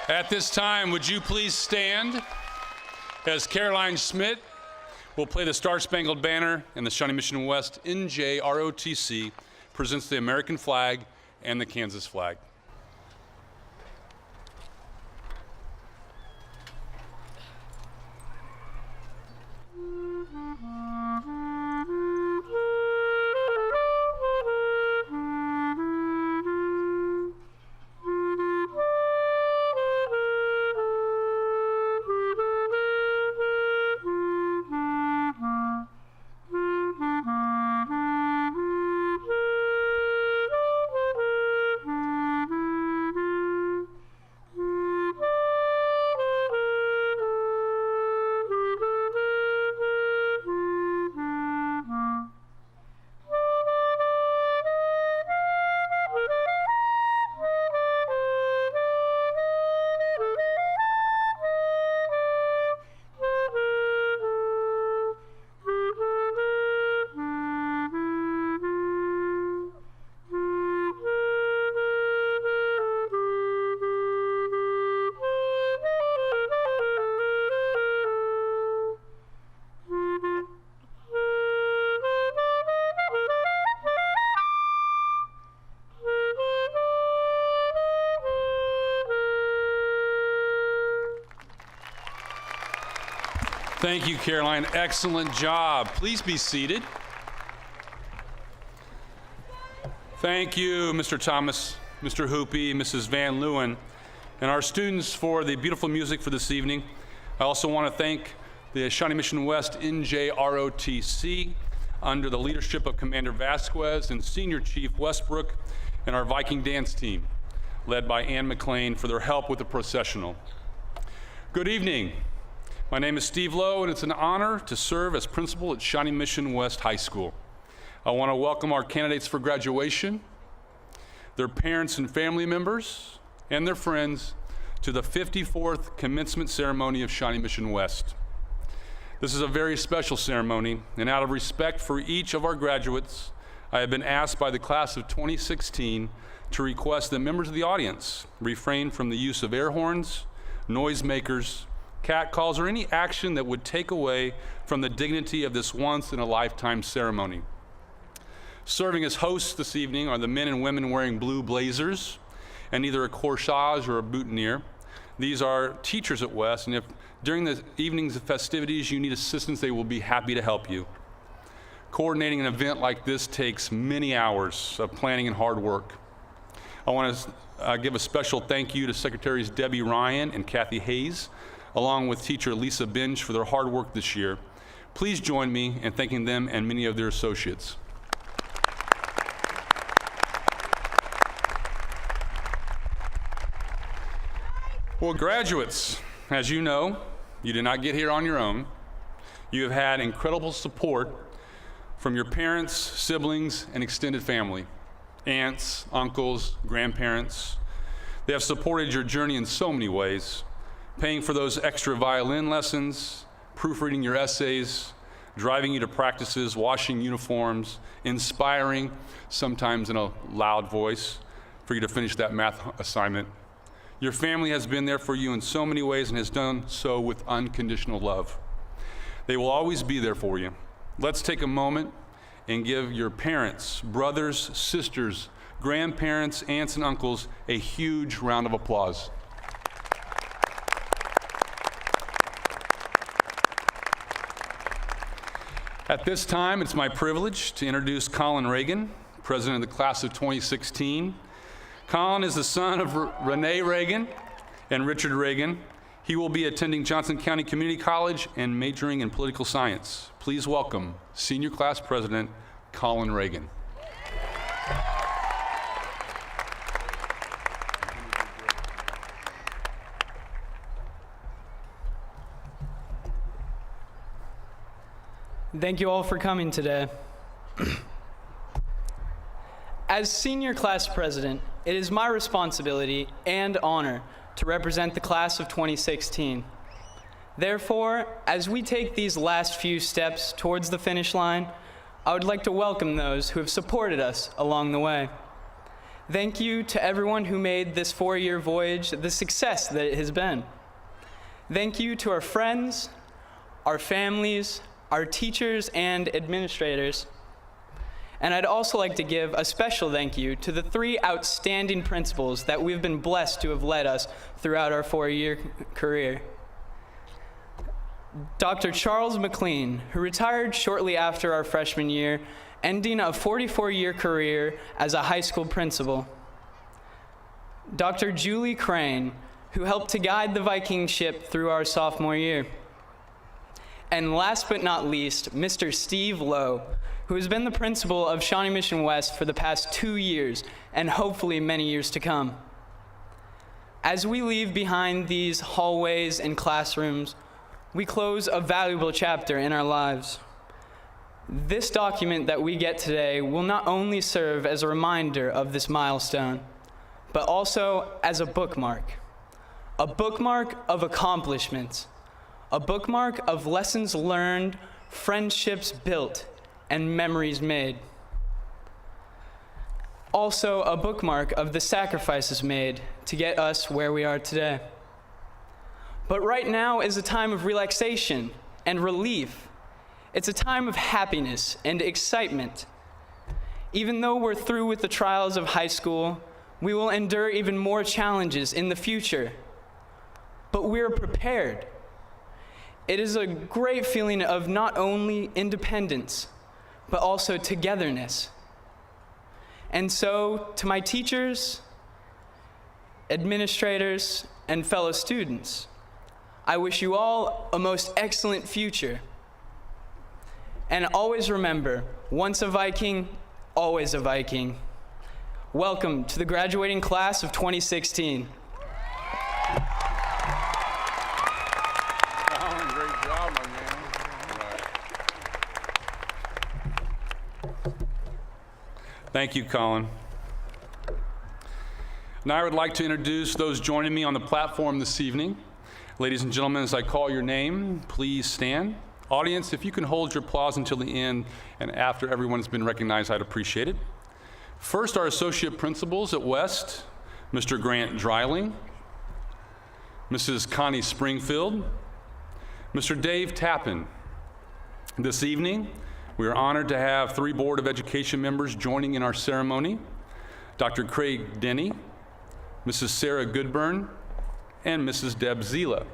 At this time, would you please stand as Caroline Schmidt will play the Star Spangled Banner and the Shawnee Mission West NJROTC presents the American flag and the Kansas flag. Thank you, Caroline. Excellent job. Please be seated. Thank you, Mr. Thomas, Mr. Hoopy, Mrs. Van Leeuwen, and our students for the beautiful music for this evening. I also want to thank the Shawnee Mission West NJROTC under the leadership of Commander Vasquez and Senior Chief Westbrook and our Viking dance team, led by Ann McLean, for their help with the processional. Good evening. My name is Steve Lowe, and it's an honor to serve as principal at Shawnee Mission West High School. I want to welcome our candidates for graduation, their parents and family members, and their friends to the 54th Commencement ceremony of Shawnee Mission West. This is a very special ceremony, and out of respect for each of our graduates, I have been asked by the class of 2016 to request that members of the audience refrain from the use of air horns, noisemakers, cat calls, or any action that would take away from the dignity of this once-in-a-lifetime ceremony. Serving as hosts this evening are the men and women wearing blue blazers and either a corsage or a boutonniere. These are teachers at West, and if during the evening's festivities you need assistance, they will be happy to help you. Coordinating an event like this takes many hours of planning and hard work. I want to give a special thank you to Secretaries Debbie Ryan and Kathy Hayes, along with teacher Lisa Binge, for their hard work this year. Please join me in thanking them and many of their associates. Well, graduates, as you know, you did not get here on your own. You have had incredible support from your parents, siblings, and extended family, aunts, uncles, grandparents. They have supported your journey in so many ways, paying for those extra violin lessons, proofreading your essays, driving you to practices, washing uniforms, inspiring, sometimes in a loud voice, for you to finish that math assignment. Your family has been there for you in so many ways and has done so with unconditional love. They will always be there for you. Let's take a moment and give your parents, brothers, sisters, grandparents, aunts, and uncles a huge round of applause. At this time, it's my privilege to introduce Colin Reagan, president of the class of 2016. Colin is the son of Renee Reagan and Richard Reagan. He will be attending Johnson County Community College and majoring in political science. Please welcome senior class president, Colin Reagan. Thank you all for coming today. As senior class president, it is my responsibility and honor to represent the class of 2016. Therefore, as we take these last few steps towards the finish line, I would like to welcome those who have supported us along the way. Thank you to everyone who made this 4-year voyage the success that it has been. Thank you to our friends, our families, our teachers and administrators. And I'd also like to give a special thank you to the 3 outstanding principals that we've been blessed to have led us throughout our 4-year career. Dr. Charles McLean, who retired shortly after our freshman year, ending a 44-year career as a high school principal. Dr. Julie Crane, who helped to guide the Viking ship through our sophomore year. And last but not least, Mr. Steve Lowe, who has been the principal of Shawnee Mission West for the past 2 years and hopefully many years to come. As we leave behind these hallways and classrooms, we close a valuable chapter in our lives. This document that we get today will not only serve as a reminder of this milestone, but also as a bookmark of accomplishments, a bookmark of lessons learned, friendships built, and memories made. Also a bookmark of the sacrifices made to get us where we are today. But right now is a time of relaxation and relief. It's a time of happiness and excitement. Even though we're through with the trials of high school, we will endure even more challenges in the future. But we're prepared. It is a great feeling of not only independence, but also togetherness. And so, to my teachers, administrators, and fellow students, I wish you all a most excellent future. And always remember, once a Viking, always a Viking. Welcome to the graduating class of 2016. Great job, my man. Thank you, Colin. Now I would like to introduce those joining me on the platform this evening. Ladies and gentlemen, as I call your name, please stand. Audience, if you can hold your applause until the end and after everyone has been recognized, I'd appreciate it. First, our associate principals at West, Mr. Grant Dreiling, Mrs. Connie Springfield, Mr. Dave Tappan. This evening, we are honored to have 3 Board of Education members joining in our ceremony: Dr. Craig Denny, Mrs. Sarah Goodburn, and Mrs. Deb Zila.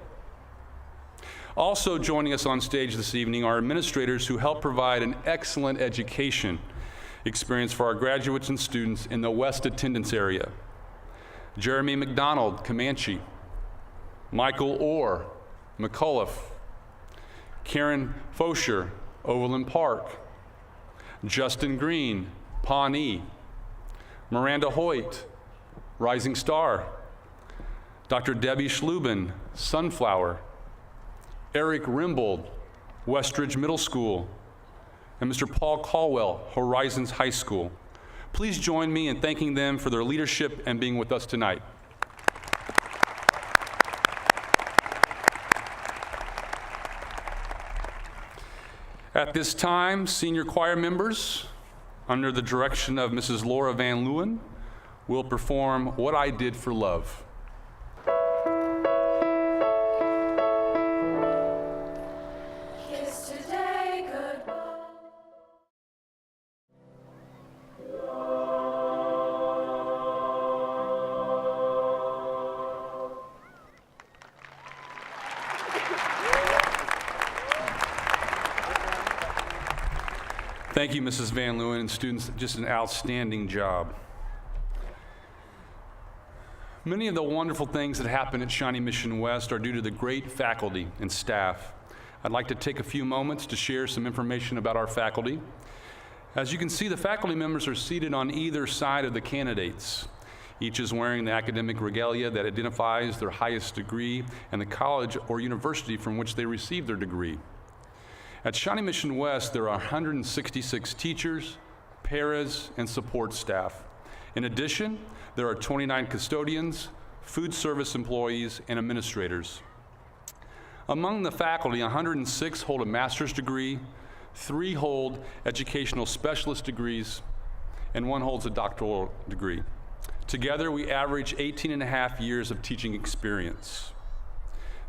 Also joining us on stage this evening are administrators who help provide an excellent education experience for our graduates and students in the West attendance area: Jeremy McDonald, Comanche; Michael Orr, McCullough; Karen Fosher, Overland Park; Justin Green, Pawnee; Miranda Hoyt, Rising Star; Dr. Debbie Schlubin, Sunflower; Eric Rimbold, Westridge Middle School; and Mr. Paul Caldwell, Horizons High School. Please join me in thanking them for their leadership and being with us tonight. At this time, senior choir members, under the direction of Mrs. Laura Van Leeuwen, will perform "What I Did for Love." Thank you, Mrs. Van Leeuwen, and students, just an outstanding job. Many of the wonderful things that happen at Shawnee Mission West are due to the great faculty and staff. I'd like to take a few moments to share some information about our faculty. As you can see, the faculty members are seated on either side of the candidates. Each is wearing the academic regalia that identifies their highest degree and the college or university from which they received their degree. At Shawnee Mission West, there are 166 teachers, paras, and support staff. In addition, there are 29 custodians, food service employees, and administrators. Among the faculty, 106 hold a master's degree, 3 hold educational specialist degrees, and 1 holds a doctoral degree. Together, we average 18 and a half years of teaching experience.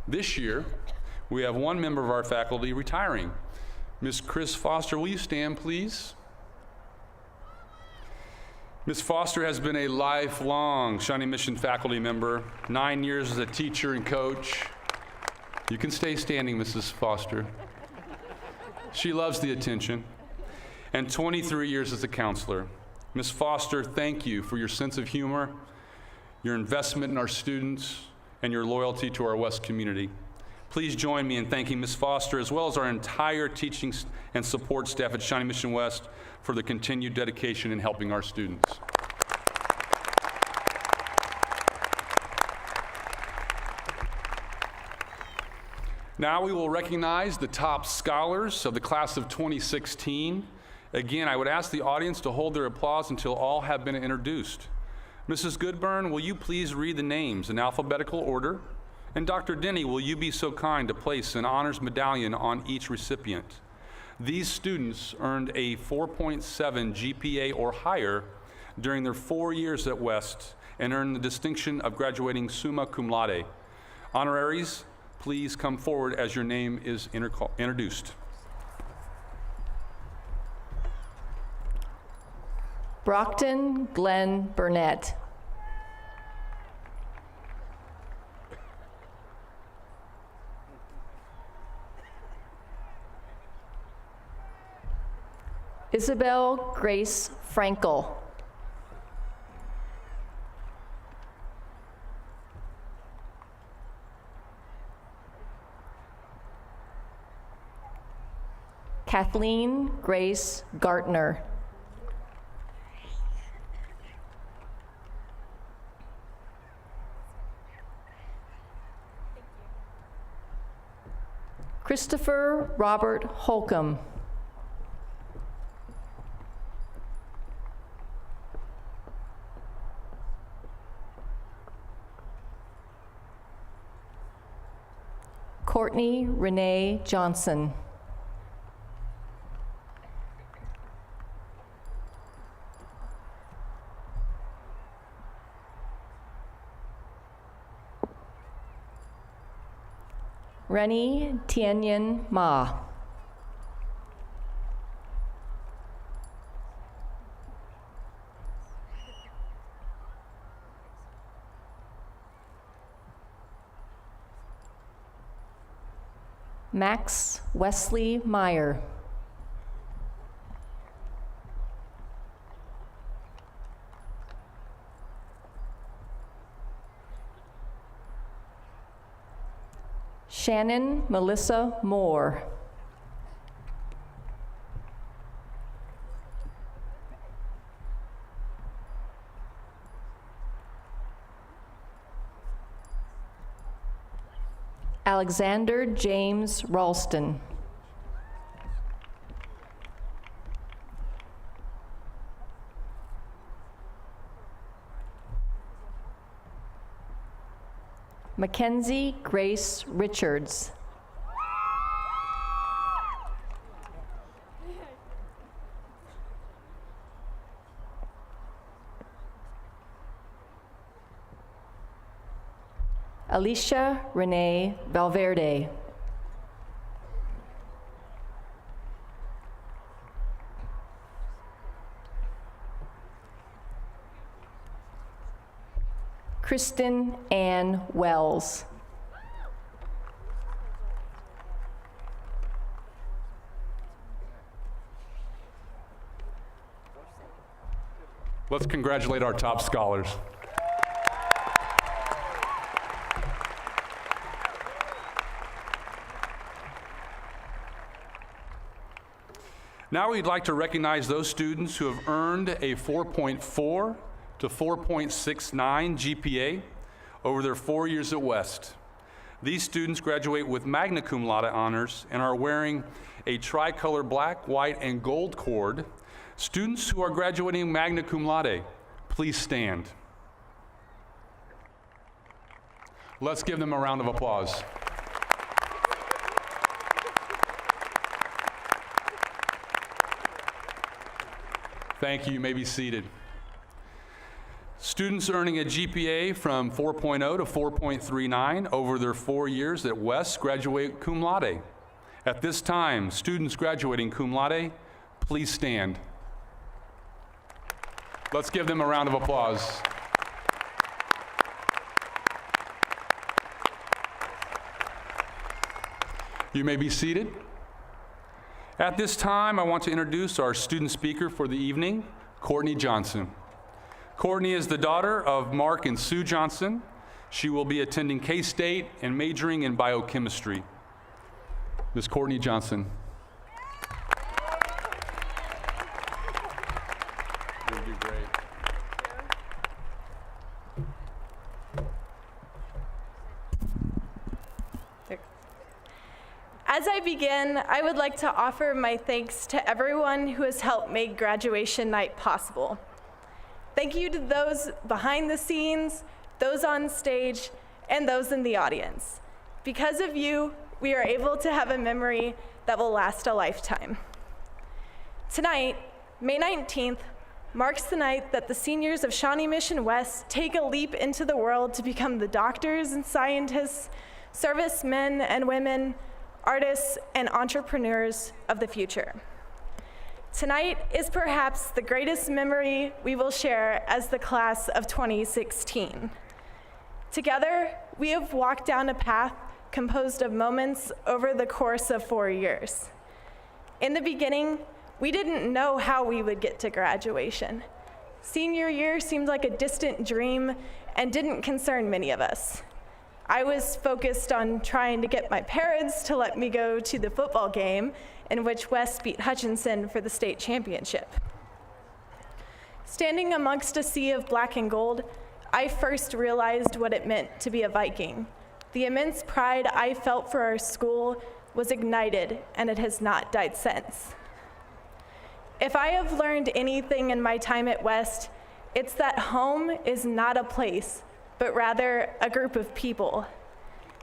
This year, we have one member of our faculty retiring. Ms. Chris Foster, will you stand, please? Ms. Foster has been a lifelong Shawnee Mission faculty member, 9 years as a teacher and coach. You can stay standing, Mrs. Foster. She loves the attention. And 23 years as a counselor. Ms. Foster, thank you for your sense of humor, your investment in our students, and your loyalty to our West community. Please join me in thanking Ms. Foster, as well as our entire teaching and support staff at Shawnee Mission West for the continued dedication in helping our students. Now we will recognize the top scholars of the class of 2016. Again, I would ask the audience to hold their applause until all have been introduced. Mrs. Goodburn, will you please read the names in alphabetical order? And Dr. Denny, will you be so kind to place an honors medallion on each recipient? These students earned a 4.7 GPA or higher during their 4 years at West and earned the distinction of graduating summa cum laude. Honoraries, please come forward as your name is introduced. Brockton Glenn Burnett. Isabel Grace Frankel. Kathleen Grace Gartner. Christopher Robert Holcomb. Courtney Renee Johnson. Rennie Tianyan Ma. Max Wesley Meyer. Shannon Melissa Moore. Alexander James Ralston. Mackenzie Grace Richards. Alicia Renee Valverde. Kristen Ann Wells. Let's congratulate our top scholars. Now we'd like to recognize those students who have earned a 4.4 to 4.69 GPA over their 4 years at West. These students graduate with magna cum laude honors and are wearing a tricolor black, white, and gold cord. Students who are graduating magna cum laude, please stand. Let's give them a round of applause. Thank you. You may be seated. Students earning a GPA from 4.0 to 4.39 over their 4 years at West graduate cum laude. At this time, students graduating cum laude, please stand. Let's give them a round of applause. You may be seated. At this time, I want to introduce our student speaker for the evening, Courtney Johnson. Courtney is the daughter of Mark and Sue Johnson. She will be attending K-State and majoring in biochemistry. Ms. Courtney Johnson. You'll do great. As I begin, I would like to offer my thanks to everyone who has helped make graduation night possible. Thank you to those behind the scenes, those on stage, and those in the audience. Because of you, we are able to have a memory that will last a lifetime. Tonight, May 19th, marks the night that the seniors of Shawnee Mission West take a leap into the world to become the doctors and scientists, servicemen and women, artists, and entrepreneurs of the future. Tonight is perhaps the greatest memory we will share as the class of 2016. Together, we have walked down a path composed of moments over the course of 4 years. In the beginning, we didn't know how we would get to graduation. Senior year seemed like a distant dream and didn't concern many of us. I was focused on trying to get my parents to let me go to the football game in which West beat Hutchinson for the state championship. Standing amongst a sea of black and gold, I first realized what it meant to be a Viking. The immense pride I felt for our school was ignited, and it has not died since. If I have learned anything in my time at West, it's that home is not a place, but rather a group of people.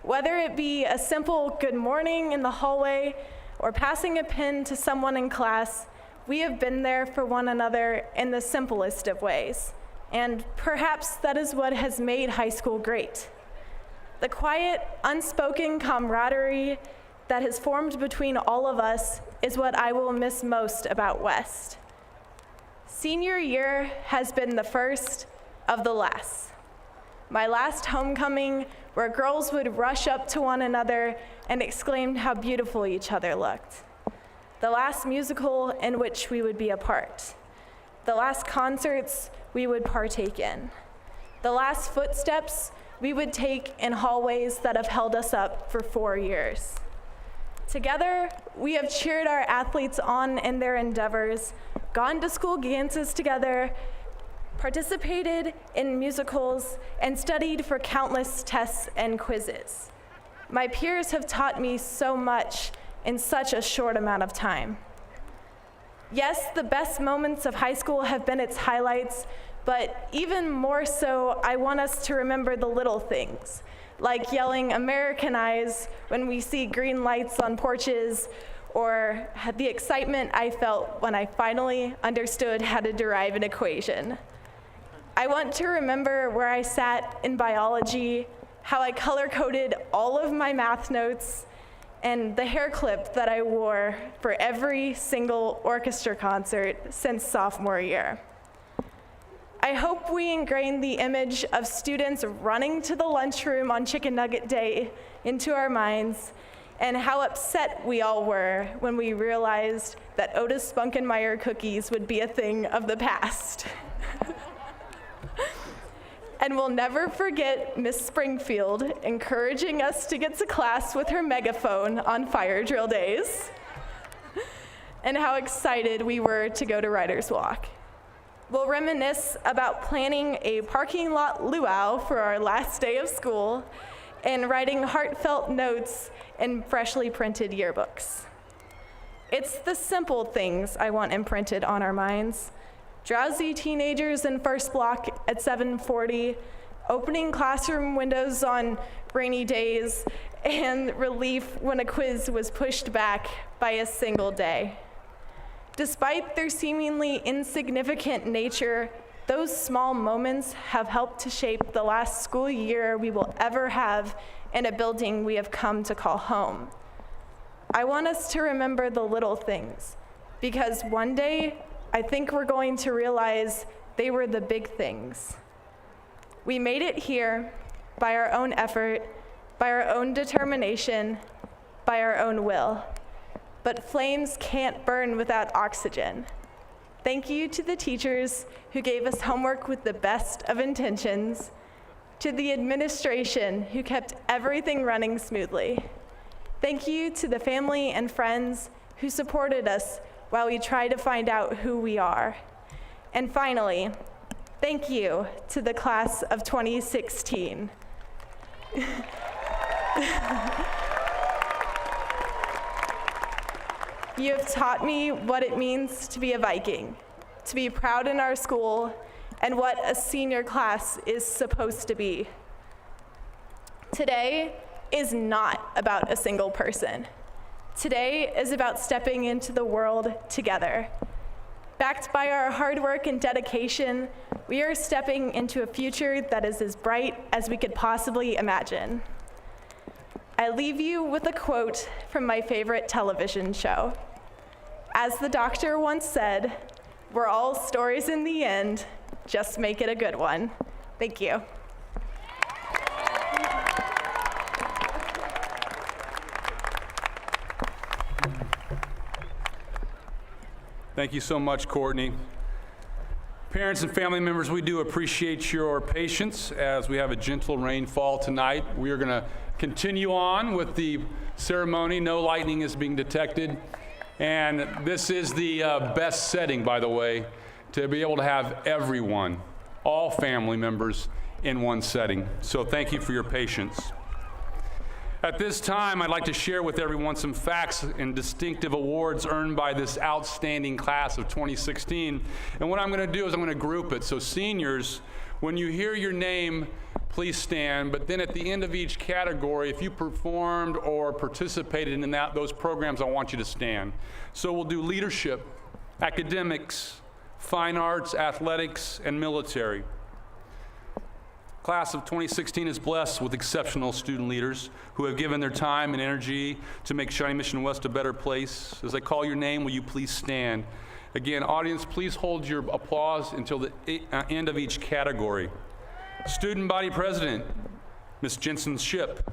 Whether it be a simple good morning in the hallway or passing a pen to someone in class, we have been there for one another in the simplest of ways. And perhaps that is what has made high school great. The quiet, unspoken camaraderie that has formed between all of us is what I will miss most about West. Senior year has been the first of the last. My last homecoming, where girls would rush up to one another and exclaim how beautiful each other looked. The last musical in which we would be a part. The last concerts we would partake in. The last footsteps we would take in hallways that have held us up for 4 years. Together, we have cheered our athletes on in their endeavors, gone to school dances together, participated in musicals, and studied for countless tests and quizzes. My peers have taught me so much in such a short amount of time. Yes, the best moments of high school have been its highlights, but even more so, I want us to remember the little things, like yelling "Americanize" when we see green lights on porches, or the excitement I felt when I finally understood how to derive an equation. I want to remember where I sat in biology, how I color-coded all of my math notes, and the hair clip that I wore for every single orchestra concert since sophomore year. I hope we ingrain the image of students running to the lunchroom on Chicken Nugget Day into our minds, and how upset we all were when we realized that Otis Spunkenmeyer cookies would be a thing of the past. And we'll never forget Miss Springfield encouraging us to get to class with her megaphone on fire drill days, and how excited we were to go to Writer's Walk. We'll reminisce about planning a parking lot luau for our last day of school and writing heartfelt notes in freshly printed yearbooks. It's the simple things I want imprinted on our minds. Drowsy teenagers in first block at 7:40, opening classroom windows on rainy days, and relief when a quiz was pushed back by a single day. Despite their seemingly insignificant nature, Those small moments have helped to shape the last school year we will ever have in a building we have come to call home. I want us to remember the little things, because one day, I think we're going to realize they were the big things. We made it here by our own effort, by our own determination, by our own will. But flames can't burn without oxygen. Thank you to the teachers who gave us homework with the best of intentions, to the administration who kept everything running smoothly. Thank you to the family and friends who supported us while we try to find out who we are. And finally, thank you to the class of 2016. You have taught me what it means to be a Viking, to be proud in our school, and what a senior class is supposed to be. Today is not about a single person. Today is about stepping into the world together. Backed by our hard work and dedication, we are stepping into a future that is as bright as we could possibly imagine. I leave you with a quote from my favorite television show. As the doctor once said, "We're all stories in the end, just make it a good one." Thank you. Thank you so much, Courtney. Parents and family members, we do appreciate your patience as we have a gentle rainfall tonight. We are going to continue on with the ceremony. No lightning is being detected. And this is the best setting, by the way, to be able to have everyone, all family members, in one setting. So thank you for your patience. At this time, I'd like to share with everyone some facts and distinctive awards earned by this outstanding class of 2016. And what I'm going to do is I'm going to group it. So seniors, when you hear your name, please stand. But then at the end of each category, if you performed or participated in those programs, I want you to stand. So we'll do leadership, academics, fine arts, athletics, and military. Class of 2016 is blessed with exceptional student leaders who have given their time and energy to make Shawnee Mission West a better place. As I call your name, will you please stand? Again, audience, please hold your applause until the end of each category. Student Body President, Ms. Jensen Ship.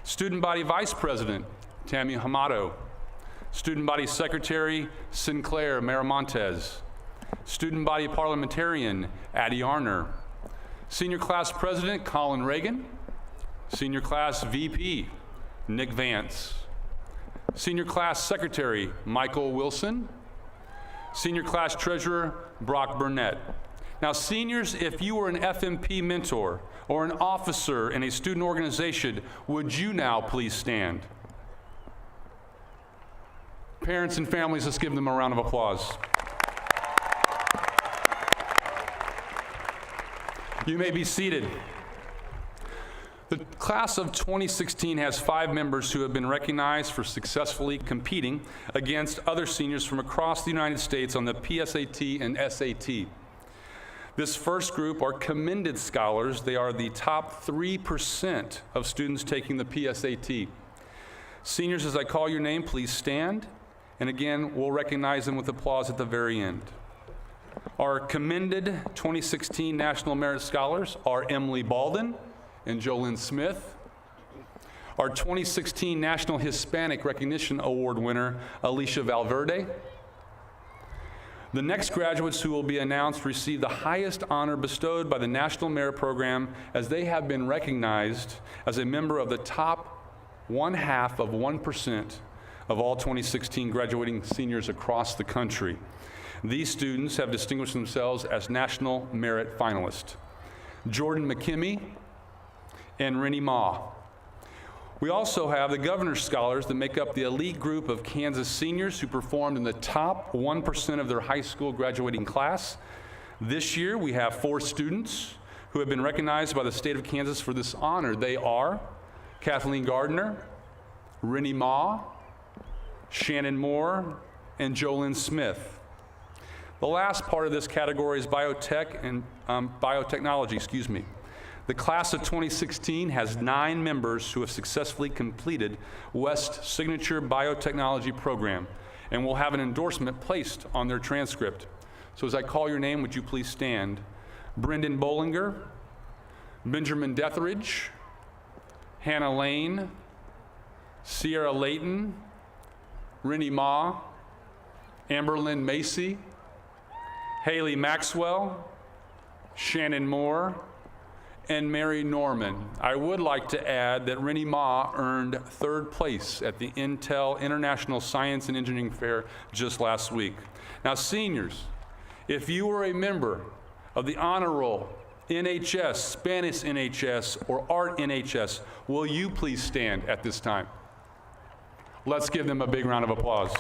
Student Body Vice President, Tammy Hamato. Student Body Secretary, Sinclair Maramontes. Student Body Parliamentarian, Addie Arner. Senior Class President, Colin Reagan. Senior Class VP, Nick Vance. Senior Class Secretary, Michael Wilson. Senior Class Treasurer, Brock Burnett. Now, seniors, if you were an FMP mentor or an officer in a student organization, would you now please stand? Parents and families, let's give them a round of applause. You may be seated. The class of 2016 has 5 members who have been recognized for successfully competing against other seniors from across the United States on the PSAT and SAT. This first group are commended scholars. They are the top 3% of students taking the PSAT. Seniors, as I call your name, please stand. And again, we'll recognize them with applause at the very end. Our commended 2016 National Merit Scholars are Emily Balden and Jolynn Smith. Our 2016 National Hispanic Recognition Award winner, Alicia Valverde. The next graduates who will be announced receive the highest honor bestowed by the National Merit Program, as they have been recognized as a member of the top 0.5% of all 2016 graduating seniors across the country. These students have distinguished themselves as National Merit finalists. Jordan McKimmey and Rennie Ma. We also have the Governor's Scholars that make up the elite group of Kansas seniors who performed in the top 1% of their high school graduating class. This year, we have 4 students who have been recognized by the state of Kansas for this honor. They are Kathleen Gardner, Rennie Ma, Shannon Moore, and Jolynn Smith. The last part of this category is biotech and biotechnology, The class of 2016 has 9 members who have successfully completed West's signature biotechnology program and will have an endorsement placed on their transcript. So as I call your name, would you please stand? Brendan Bollinger, Benjamin Detheridge, Hannah Lane, Sierra Layton, Rennie Ma, Amberlyn Macy, Haley Maxwell, Shannon Moore, and Mary Norman. I would like to add that Rennie Ma earned 3rd place at the Intel International Science and Engineering Fair just last week. Now, seniors, if you were a member of the Honor Roll, NHS, Spanish NHS, or Art NHS, will you please stand at this time? Let's give them a big round of applause.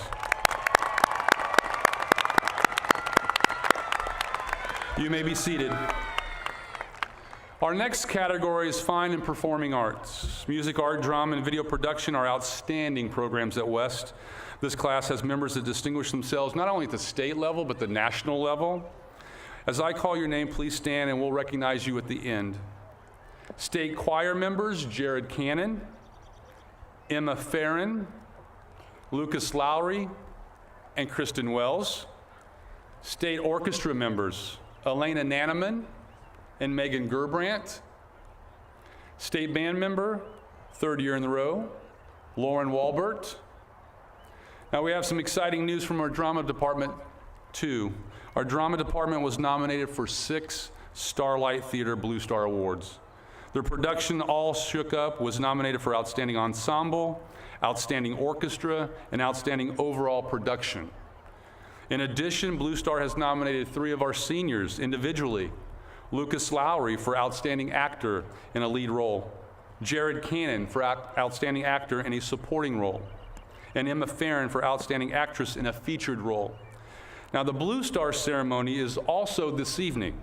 You may be seated. Our next category is fine and performing arts. Music, art, drama, and video production are outstanding programs at West. This class has members that distinguish themselves not only at the state level, but the national level. As I call your name, please stand and we'll recognize you at the end. State choir members, Jared Cannon, Emma Farron, Lucas Lowry, and Kristen Wells. State orchestra members, Elena Nanaman and Megan Gerbrandt. State band member, 3rd year in the row, Lauren Walbert. Now we have some exciting news from our drama department too. Our drama department was nominated for 6 Starlight Theater Blue Star Awards. Their production, All Shook Up, was nominated for Outstanding Ensemble, Outstanding Orchestra, and Outstanding Overall Production. In addition, Blue Star has nominated 3 of our seniors individually. Lucas Lowry for Outstanding Actor in a lead role, Jared Cannon for Outstanding Actor in a supporting role, and Emma Farron for Outstanding Actress in a featured role. Now, the Blue Star ceremony is also this evening,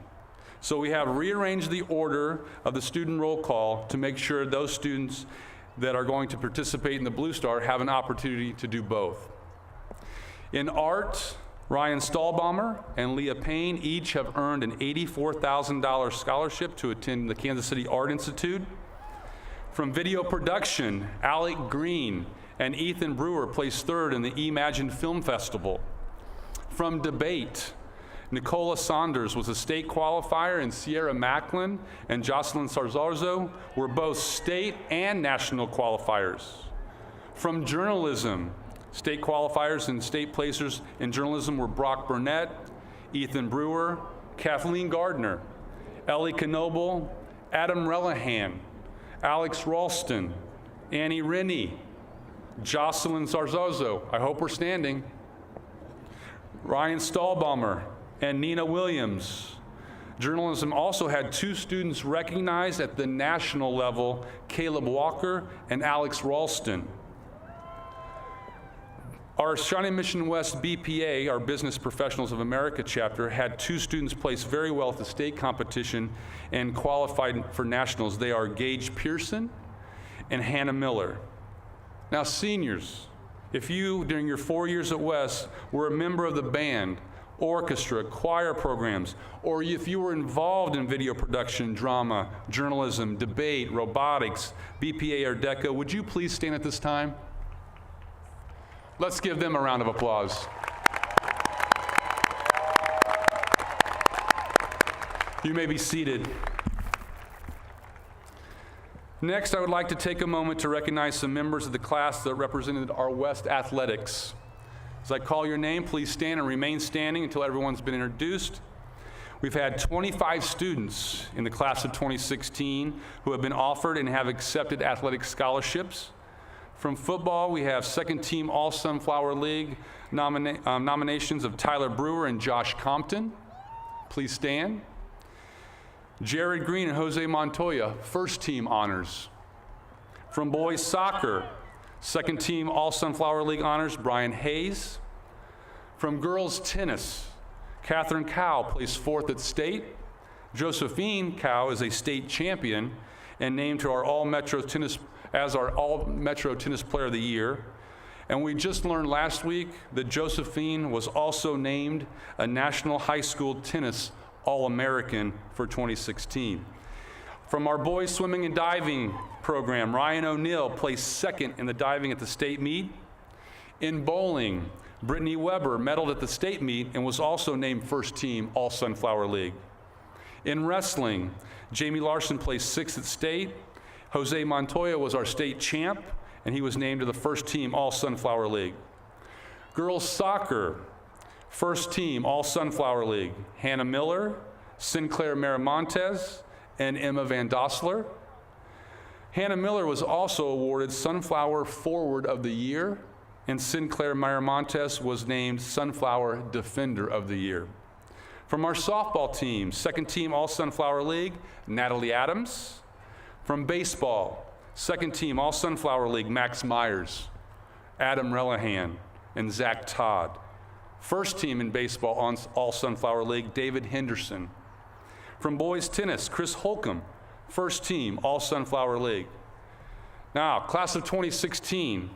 so we have rearranged the order of the student roll call to make sure those students that are going to participate in the Blue Star have an opportunity to do both. In art, Ryan Stahlbaumer and Leah Payne each have earned an $84,000 scholarship to attend the Kansas City Art Institute. From video production, Alec Green and Ethan Brewer placed 3rd in the Imagine Film Festival. From debate, Nicola Saunders was a state qualifier, and Sierra Macklin and Jocelyn Sarzarzo were both state and national qualifiers. From journalism, state qualifiers and state placers in journalism were Brock Burnett, Ethan Brewer, Kathleen Gardner, Ellie Knoble, Adam Relihan, Alex Ralston, Annie Rennie, Jocelyn Sarzozo, I hope we're standing, Ryan Stahlbaumer, and Nina Williams. Journalism also had 2 students recognized at the national level, Caleb Walker and Alex Ralston. Our Shawnee Mission West BPA, our Business Professionals of America chapter, had 2 students place very well at the state competition and qualified for nationals. They are Gage Pearson and Hannah Miller. Now, seniors, if you, during your 4 years at West, were a member of the band, orchestra, choir programs, or if you were involved in video production, drama, journalism, debate, robotics, BPA, or DECA, would you please stand at this time? Let's give them a round of applause. You may be seated. Next, I would like to take a moment to recognize some members of the class that represented our West athletics. As I call your name, please stand and remain standing until everyone's been introduced. We've had 25 students in the class of 2016 who have been offered and have accepted athletic scholarships. From football, we have 2nd team All-Sunflower League nominations of Tyler Brewer and Josh Compton. Please stand. Jared Green and Jose Montoya, 1st team honors. From boys soccer, 2nd team All-Sunflower League honors Brian Hayes. From girls tennis, Catherine Cow placed 4th at state. Josephine Cow is a state champion and named to our All-Metro Tennis Player of the Year. And we just learned last week that Josephine was also named a National High School Tennis All-American for 2016. From our boys swimming and diving program, Ryan O'Neill placed second in the diving at the state meet. In bowling, Brittany Weber medaled at the state meet and was also named first team All-Sunflower League. In wrestling, Jamie Larson placed sixth at state. Jose Montoya was our state champ, and he was named to the first team All-Sunflower League. Girls soccer, first team All-Sunflower League, Hannah Miller, Sinclair Miramontes, and Emma Van Dossler. Hannah Miller was also awarded Sunflower Forward of the Year, and Sinclair Miramontes was named Sunflower Defender of the Year. From our softball team, second team All-Sunflower League, Natalie Adams. From baseball, second team All-Sunflower League, Max Myers, Adam Relihan, and Zach Todd. First team in baseball on All-Sunflower League, David Henderson. From boys tennis, Chris Holcomb, first team All-Sunflower League. Now, class of 2016,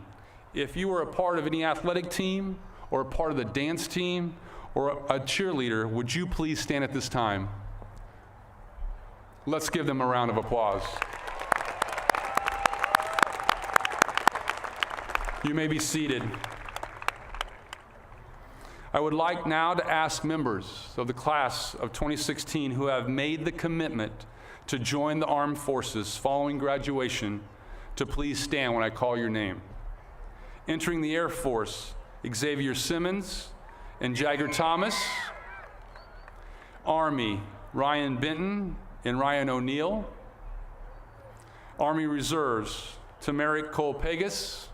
if you were a part of any athletic team or a part of the dance team or a cheerleader, would you please stand at this time? Let's give them a round of applause. You may be seated. I would like now to ask members of the class of 2016 who have made the commitment to join the armed forces following graduation to please stand when I call your name. Entering the Air Force, Xavier Simmons and Jagger Thomas. Army, Ryan Benton and Ryan O'Neill. Army Reserves, Tamarick Cole-Pegas.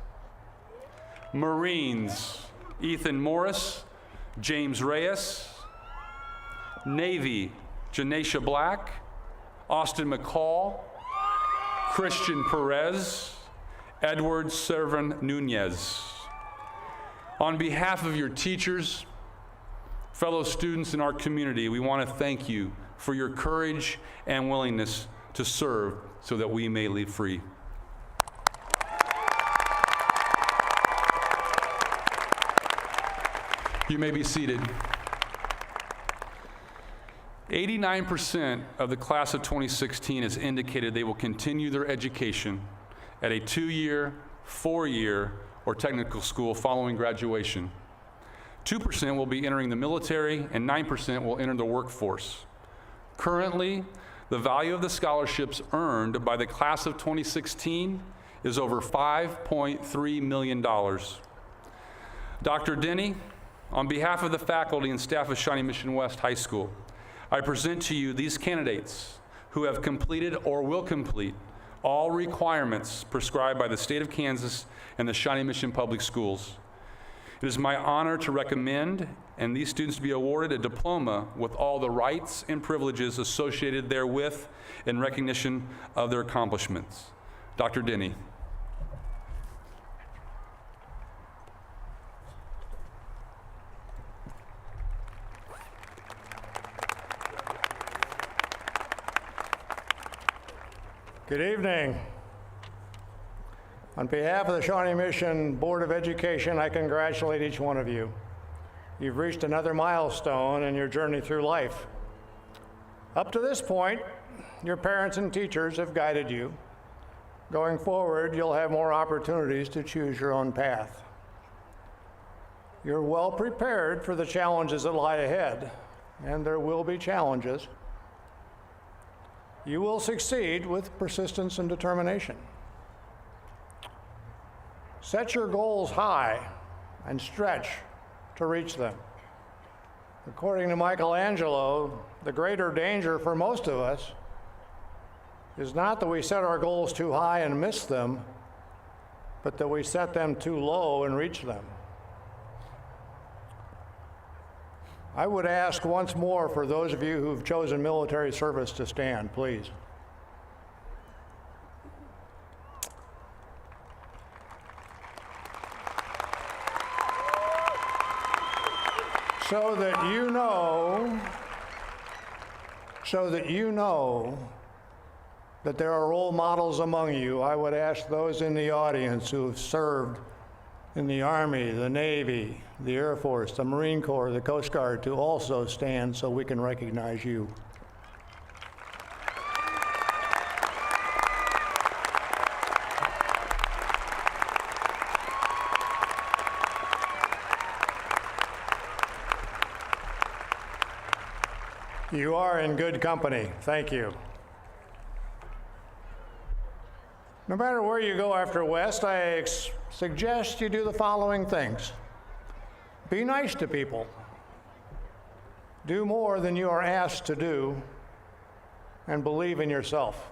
Marines, Ethan Morris, James Reyes. Navy, Janesha Black, Austin McCall, Christian Perez, Edward Servan Nunez. On behalf of your teachers, fellow students in our community, we want to thank you for your courage and willingness to serve so that we may live free. You may be seated. 89% of the class of 2016 has indicated they will continue their education at a 2-year, 4-year, or technical school following graduation. 2% will be entering the military, and 9% will enter the workforce. Currently, the value of the scholarships earned by the class of 2016 is over $5.3 million. Dr. Denny, on behalf of the faculty and staff of Shawnee Mission West High School, I present to you these candidates who have completed or will complete all requirements prescribed by the state of Kansas and the Shawnee Mission Public Schools. It is my honor to recommend and these students to be awarded a diploma with all the rights and privileges associated therewith in recognition of their accomplishments. Dr. Denny. Good evening. On behalf of the Shawnee Mission Board of Education, I congratulate each one of you. You've reached another milestone in your journey through life. Up to this point, your parents and teachers have guided you. Going forward, you'll have more opportunities to choose your own path. You're well prepared for the challenges that lie ahead, and there will be challenges. You will succeed with persistence and determination. Set your goals high and stretch to reach them. According to Michelangelo, the greater danger for most of us is not that we set our goals too high and miss them, but that we set them too low and reach them. I would ask once more for those of you who've chosen military service to stand, please. So that you know that there are role models among you, I would ask those in the audience who have served in the Army, the Navy, the Air Force, the Marine Corps, the Coast Guard to also stand so we can recognize you. You are in good company. Thank you. No matter where you go after West, I suggest you do the following things. Be nice to people. Do more than you are asked to do, and believe in yourself.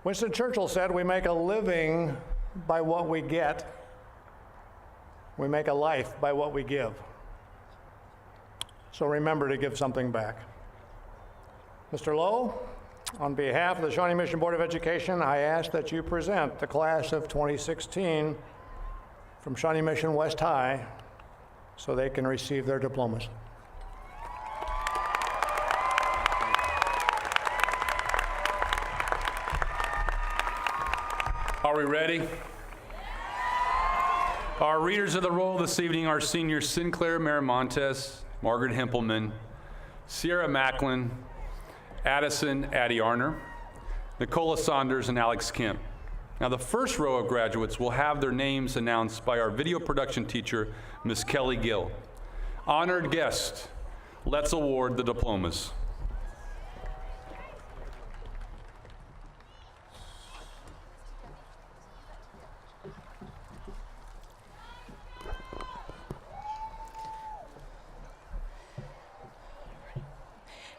Winston Churchill said, "We make a living by what we get. We make a life by what we give." So remember to give something back. Mr. Lowe, on behalf of the Shawnee Mission Board of Education, I ask that you present the class of 2016 from Shawnee Mission West High so they can receive their diplomas. Are we ready? Our readers of the roll this evening are seniors Sinclair Miramontes, Margaret Hempelman, Sierra Macklin, Addison Addie Arner, Nicola Saunders, and Alex Kemp. Now, the first row of graduates will have their names announced by our video production teacher, Ms. Kelly Gill. Honored guests, let's award the diplomas.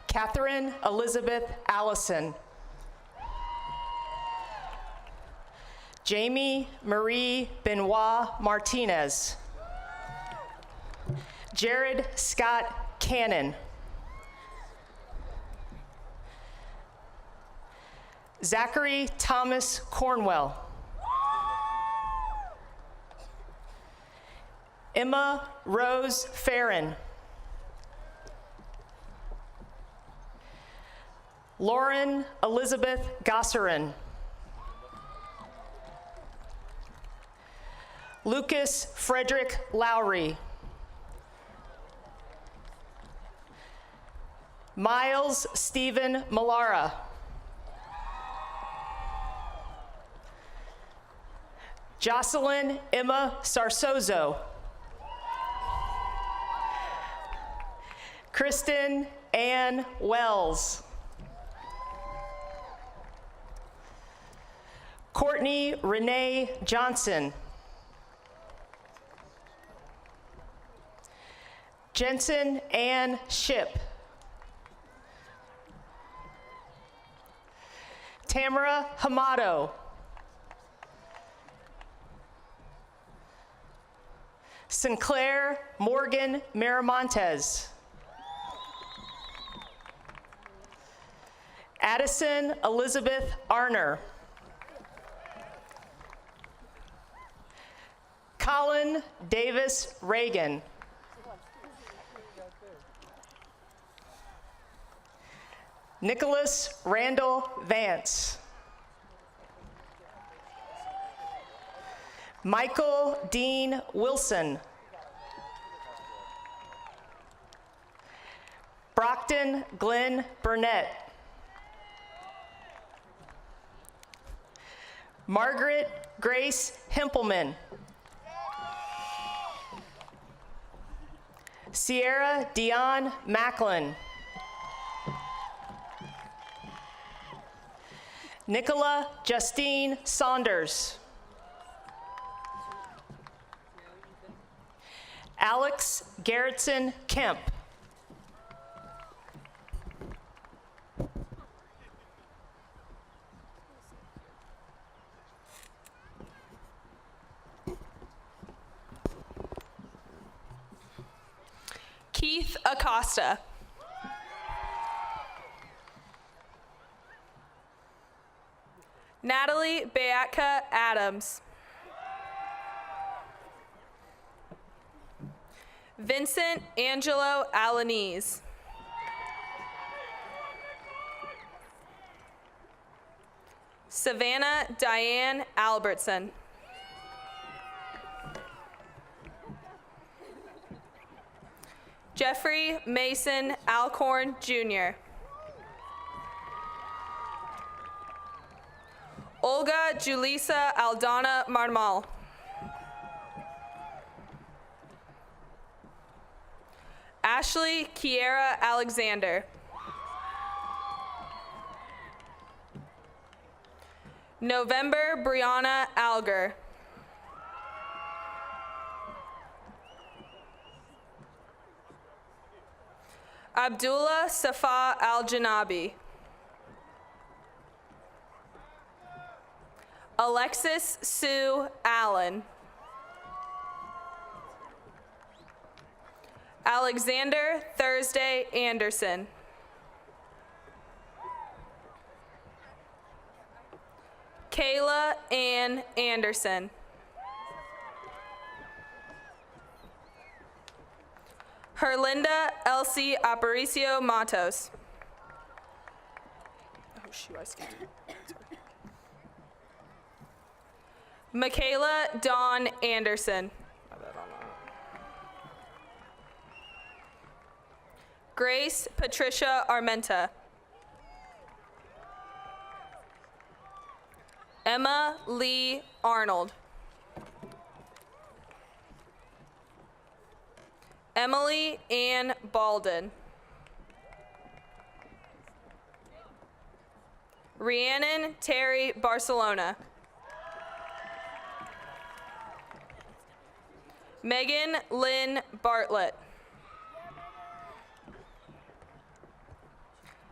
Catherine Elizabeth Allison. Jamie Marie Benoit Martinez. Jared Scott Cannon. Zachary Thomas Cornwell. Emma Rose Farron. Lauren Elizabeth Gosserin. Lucas Frederick Lowry. Miles Stephen Malara. Jocelyn Emma Sarsozo. Kristen Ann Wells. Courtney Renee Johnson. Jensen Ann Ship. Tamara Hamato. Sinclair Morgan Miramontes. Addison Elizabeth Arner. Colin Davis Reagan. Nicholas Randall Vance. Michael Dean Wilson. Brockton Glenn Burnett. Margaret Grace Hempelman. Sierra Dion Macklin. Nicola Justine Saunders. Alex Garrettson Kemp. Keith Acosta. Natalie Beatka Adams. Vincent Angelo Alanese. Savannah Diane Albertson. Jeffrey Mason Alcorn, Jr. Olga Julissa Aldana Marmal. Ashley Kiera Alexander. November Brianna Alger. Abdullah Safa Al-Janabi. Alexis Sue Allen. Alexander Thursday Anderson. Kayla Ann Anderson. Herlinda Elsie Aparicio Matos. Oh shoot, I skipped it. Sorry. Michaela Dawn Anderson. Grace Patricia Armenta. Emma Lee Arnold. Emily Ann Balden. Rhiannon Terry Barcelona. Megan Lynn Bartlett.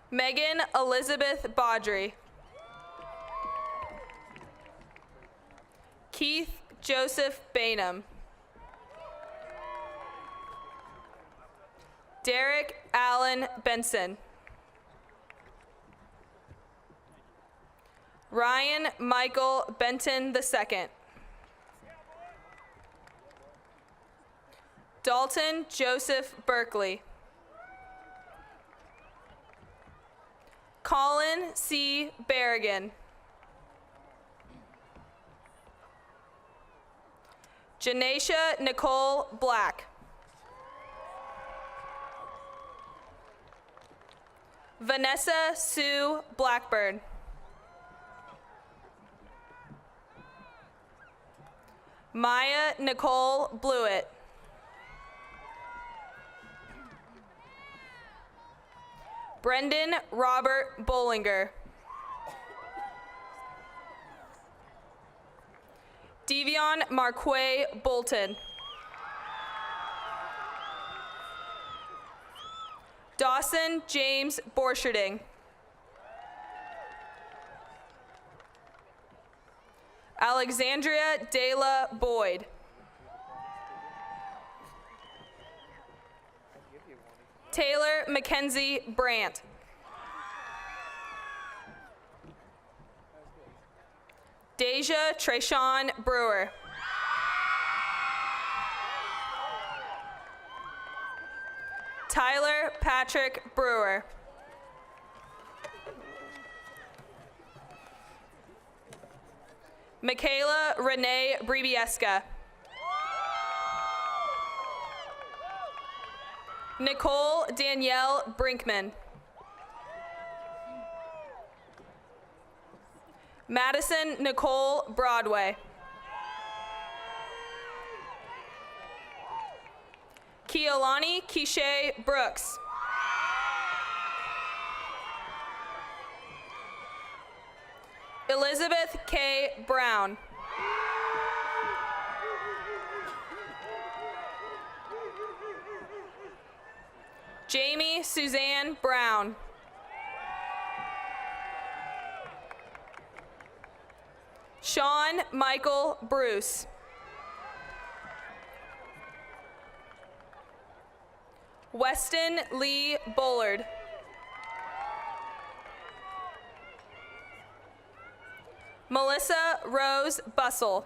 Megan Elizabeth Baudry. Keith Joseph Bainham. Derek Allen Benson. Ryan Michael Benton II. Dalton Joseph Berkeley. Colin C. Berrigan. Janaisha Nicole Black. Vanessa Sue Blackbird. Maya Nicole Blewett. Brendan Robert Bollinger. Devion Marquay Bolton. Dawson James Borcherding. Alexandria Dela Boyd. Taylor Mackenzie Brandt. Deja Trayshawn Brewer. Tyler Patrick Brewer. Michaela Renee Bribieska. Nicole Danielle Brinkman. Madison Nicole Broadway. Keolani Keisha Brooks. Elizabeth K. Brown. Jamie Suzanne Brown. Sean Michael Bruce. Weston Lee Bullard. Melissa Rose Bussell.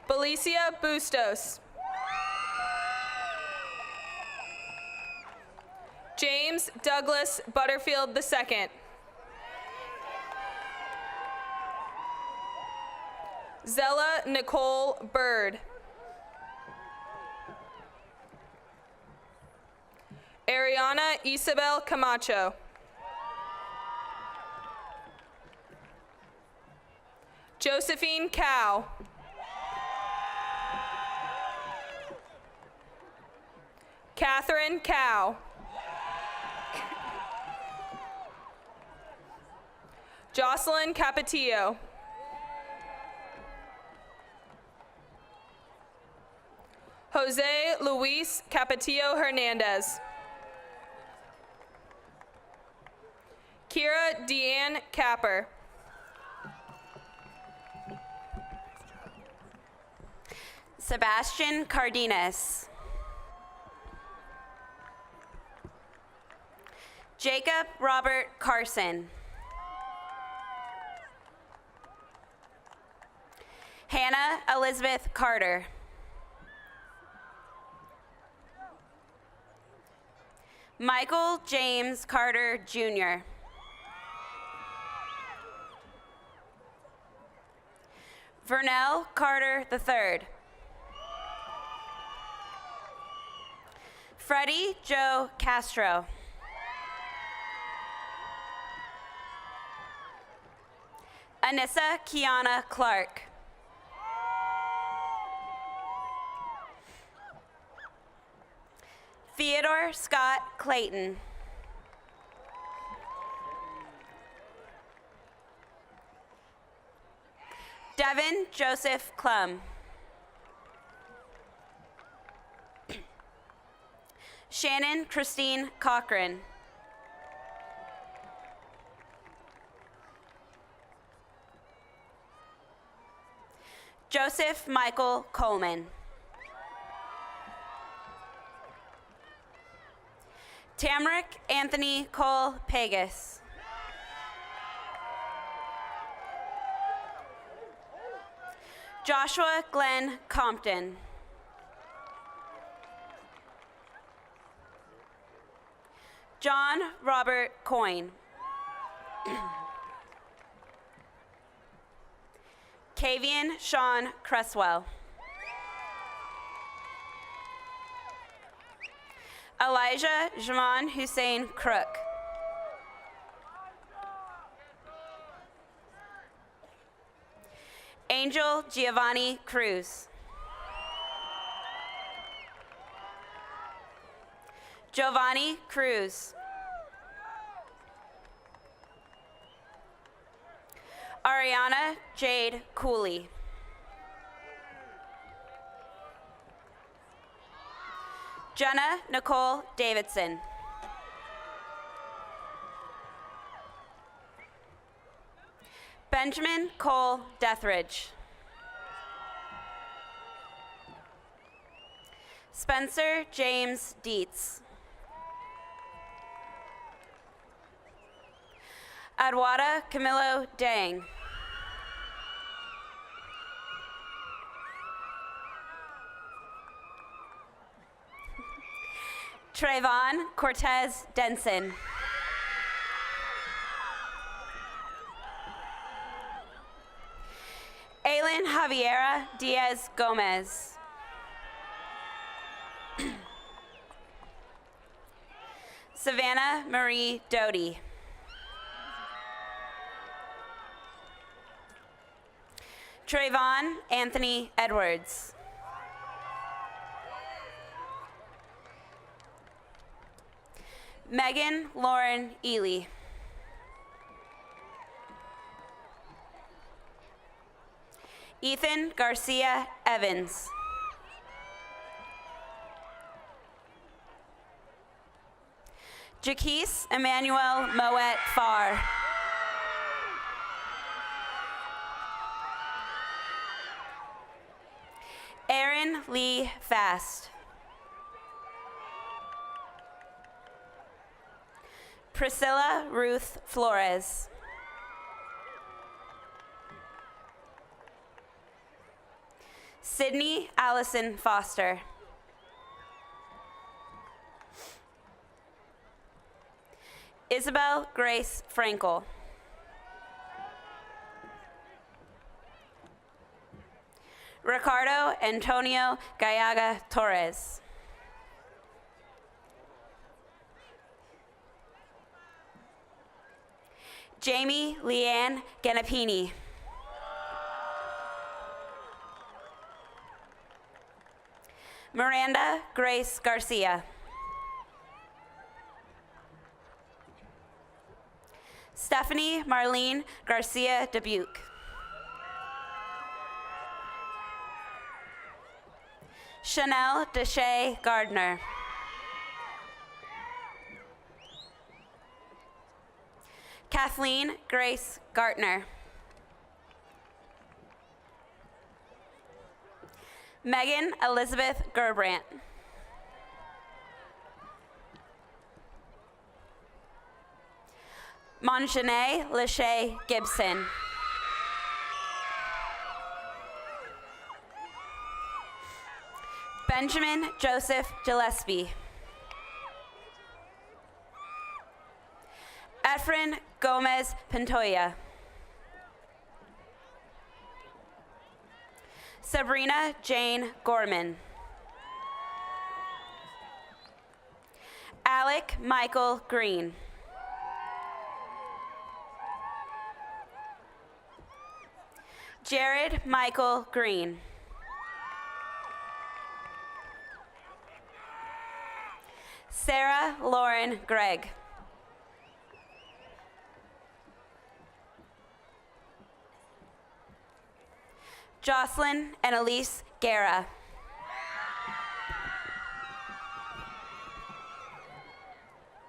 Belicia Bustos. James Douglas Butterfield II. Zella Nicole Bird. Ariana Isabel Camacho. Josephine Cow. Catherine Cow. Jocelyn Capetillo. Jose Luis Capetillo Hernandez. Kira Deanne Capper. Sebastian Cardenas. Jacob Robert Carson. Hannah Elizabeth Carter. Michael James Carter, Jr. Vernell Carter III. Freddie Joe Castro. Anissa Kiana Clark. Theodore Scott Clayton. Devin Joseph Klum. Shannon Christine Cochran. Joseph Michael Coleman. Tamrick Anthony Cole Pegas. Joshua Glenn Compton. John Robert Coyne. Kavian Sean Cresswell. Elijah Jaman Hussein Crook. Angel Giovanni Cruz. Giovanni Cruz. Ariana Jade Cooley. Jenna Nicole Davidson. Benjamin Cole Deathridge. Spencer James Dietz. Adwada Camilo Dang. Trayvon Cortez Denson. Aylin Javiera Diaz Gomez. Savannah Marie Doty. Trayvon Anthony Edwards. Megan Lauren Ely. Ethan Garcia Evans. Jaquise Emmanuel Moet Farr. Aaron Lee Fast. Priscilla Ruth Flores. Sydney Allison Foster. Isabel Grace Frankel. Ricardo Antonio Gallaga Torres. Jamie Leanne Ganapini. Miranda Grace Garcia. Stephanie Marlene Garcia Dubuque. Chanel Deshay Gardner. Kathleen Grace Gartner. Megan Elizabeth Gerbrandt. Monjanae Lachey Gibson. Benjamin Joseph Gillespie. Efren Gomez Pantoya. Sabrina Jane Gorman. Alec Michael Green. Jared Michael Green. Sarah Lauren Gregg. Jocelyn Annalise Guerra.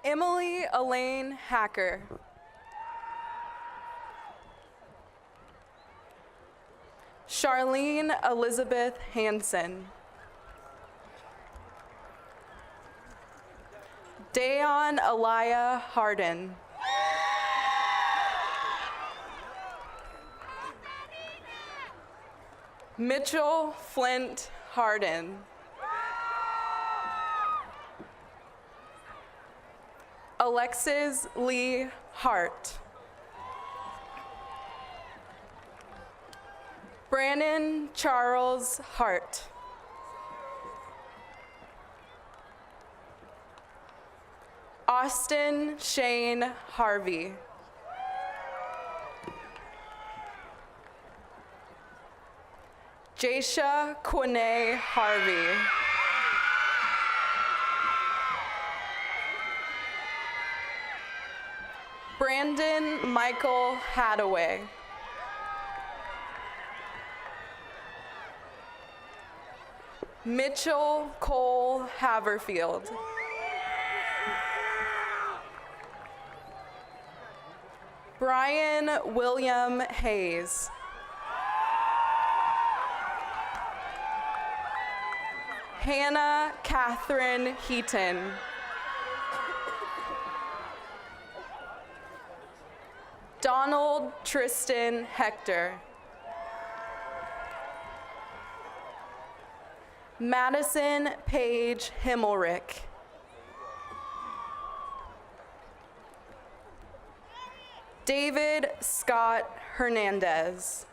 Emily Elaine Hacker. Charlene Elizabeth Hansen. Dayon Elia Harden. Mitchell Flint Harden. Alexis Lee Hart. Brandon Charles Hart. Austin Shane Harvey. Jasha Quine Harvey. Brandon Michael Hadaway. Mitchell Cole Haverfield. Brian William Hayes. Hannah Catherine Heaton. Donald Tristan Hector. Madison Paige Himmelrich. David Scott Hernandez.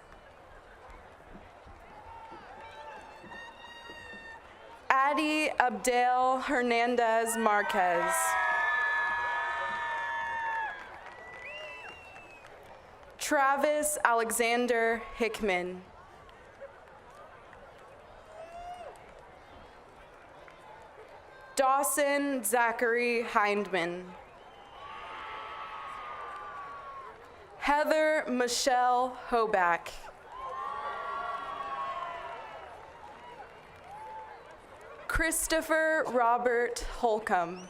Addie Abdel Hernandez Marquez. Travis Alexander Hickman. Dawson Zachary Hindman. Heather Michelle Hoback. Christopher Robert Holcomb.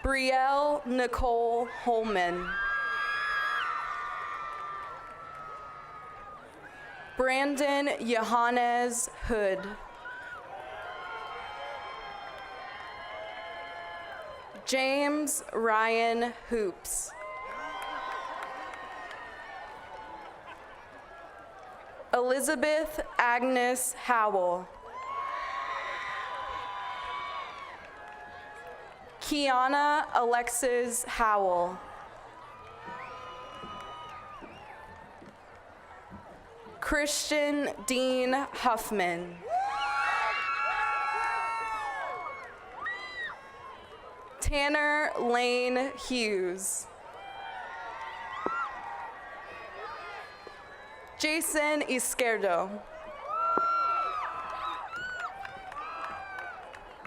Brielle Nicole Holman. Brandon Johannes Hood. James Ryan Hoops. Elizabeth Agnes Howell. Kiana Alexis Howell. Christian Dean Huffman. Tanner Lane Hughes. Jason Izquierdo.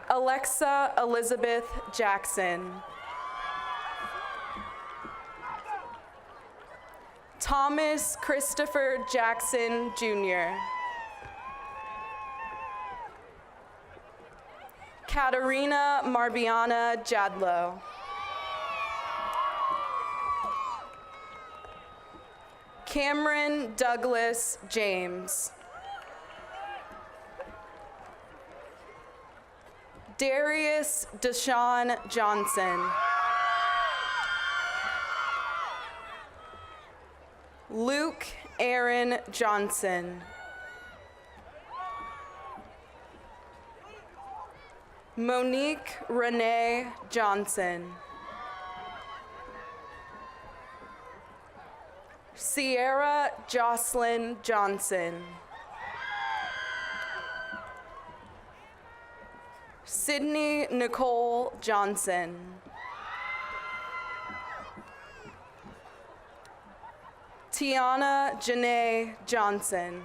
Alexa Elizabeth Jackson. Thomas Christopher Jackson, Jr. Katerina Marbiana Jadlow. Cameron Douglas James. Darius Deshaun Johnson. Luke Aaron Johnson. Monique Renee Johnson. Sierra Jocelyn Johnson. Sydney Nicole Johnson. Tiana Janae Johnson.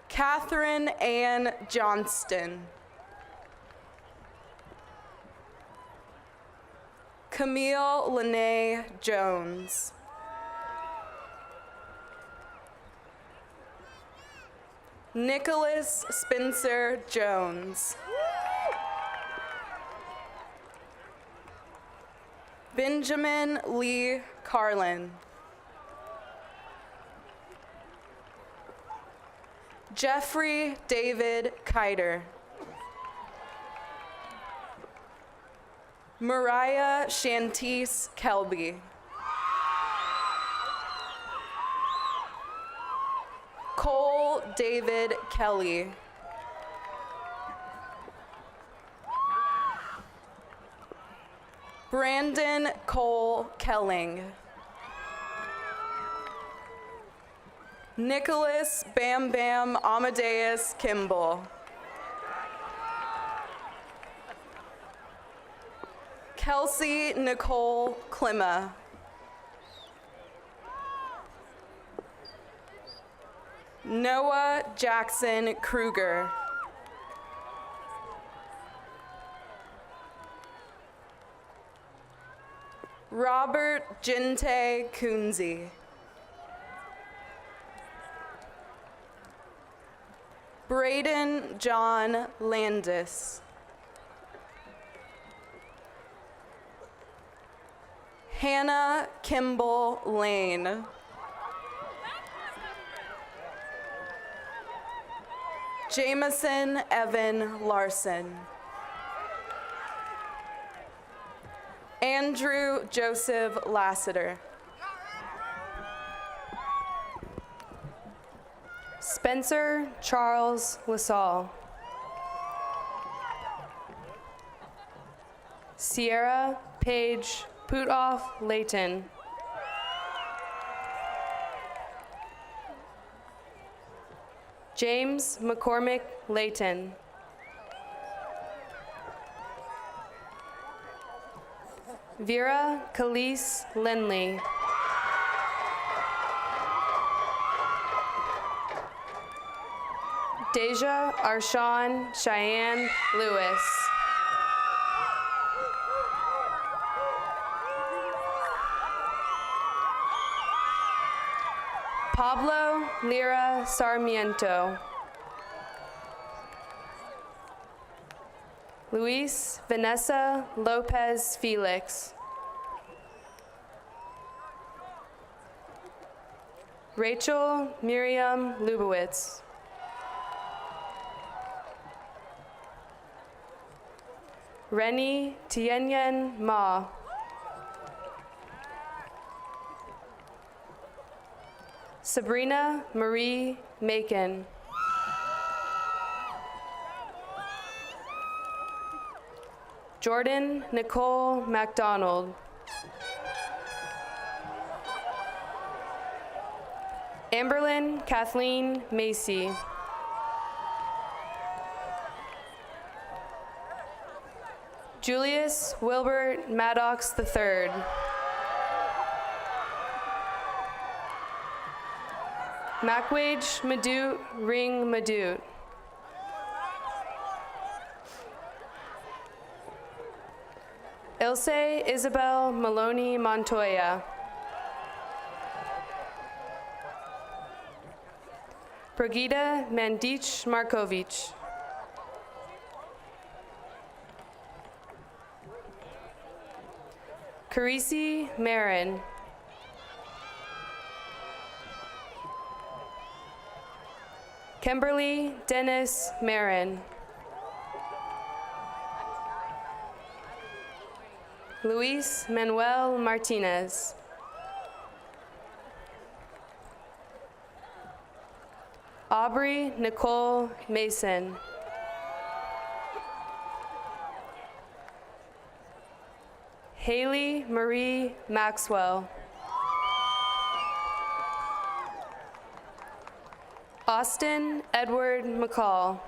Catherine Ann Johnston. Camille Lene Jones. Nicholas Spencer Jones. Benjamin Lee Carlin. Jeffrey David Kiter. Mariah Shantice Kelby. Cole David Kelly. Brandon Cole Kelling. Nicholas Bam Bam Amadeus Kimball. Kelsey Nicole Klima. Noah Jackson Kruger. Robert Jinte Kunze. Braden John Landis. Hannah Kimball Lane. Jameson Evan Larson. Andrew Joseph Lassiter. Spencer Charles LaSalle. Sierra Paige Putoff Layton. James McCormick Layton. Vera Khalees Lindley. Deja Arshawn Cheyenne Lewis. Pablo Lira Sarmiento. Luis Vanessa Lopez Felix. Rachel Miriam Lubowitz. Rennie Tienyen Ma. Sabrina Marie Macon. Jordan Nicole MacDonald. Amberlyn Kathleen Macy. Julius Wilbert Maddox III. Macwage Madut Ring Madut. Ilse Isabel Maloney Montoya. Brigida Mandich Markovich. Carisi Marin. Kimberly Dennis Marin. Luis Manuel Martinez. Aubrey Nicole Mason. Haley Marie Maxwell. Austin Edward McCall.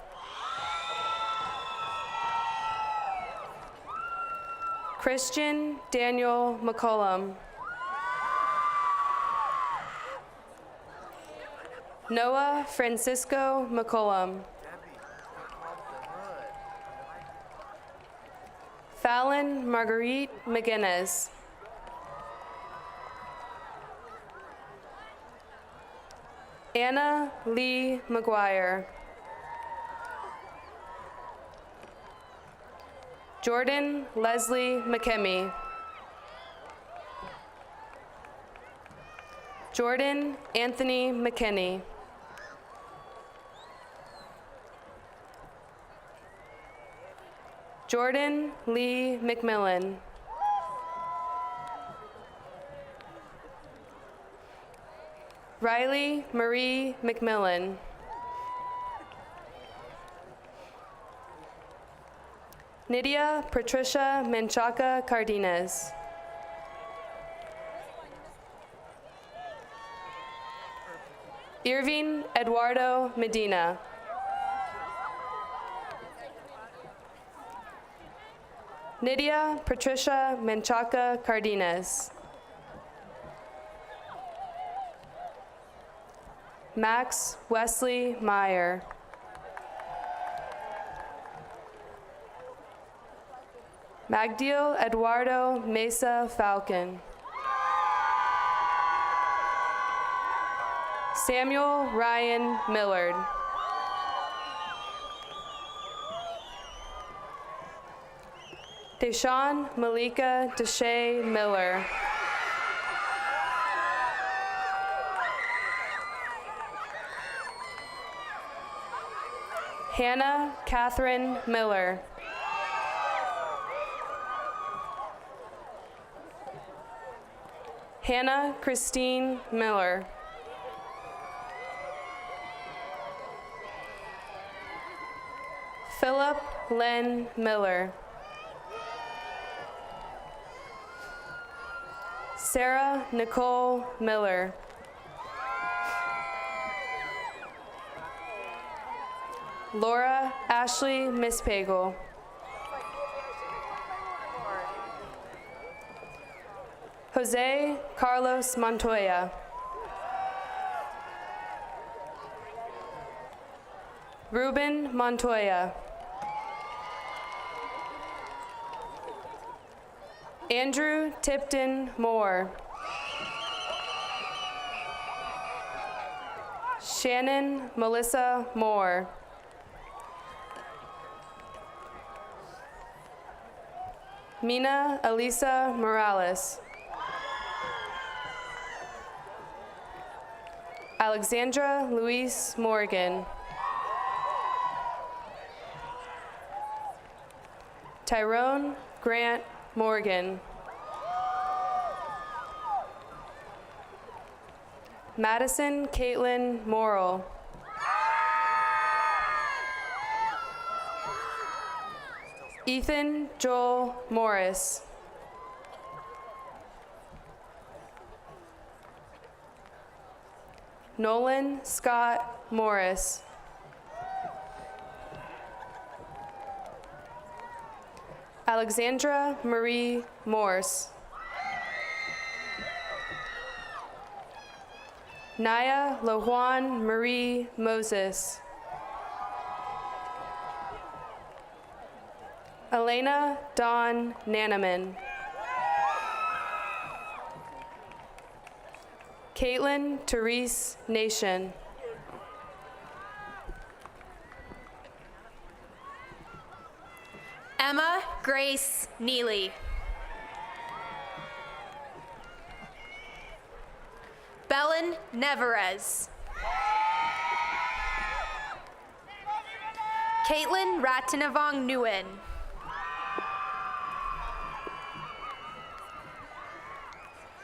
Christian Daniel McCollum. Noah Francisco McCollum. Fallon Marguerite McGinnis. Anna Lee McGuire. Jordan Leslie McKemmy. Jordan Anthony McKinney. Jordan Lee McMillan. Riley Marie McMillan. Nydia Patricia Menchaca Cardenas. Irving Eduardo Medina. Nydia Patricia Menchaca Cardenas. Max Wesley Meyer. Magdiel Eduardo Mesa Falcon. Samuel Ryan Millard. Deshawn Malika Deshay Miller. Hannah Catherine Miller. Hannah Christine Miller. Philip Len Miller. Sarah Nicole Miller. Laura Ashley Mispagel. Jose Carlos Montoya. Ruben Montoya. Andrew Tipton Moore. Shannon Melissa Moore. Mina Elisa Morales. Alexandra Louise Morgan. Tyrone Grant Morgan. Madison Caitlin Morrill. Ethan Joel Morris. Nolan Scott Morris. Alexandra Marie Morse. Naya Lojuan Marie Moses. Elena Dawn Nanaman. Caitlin Therese Nation. Emma Grace Neely. Belen Neverez. Caitlin Ratinavong Nguyen.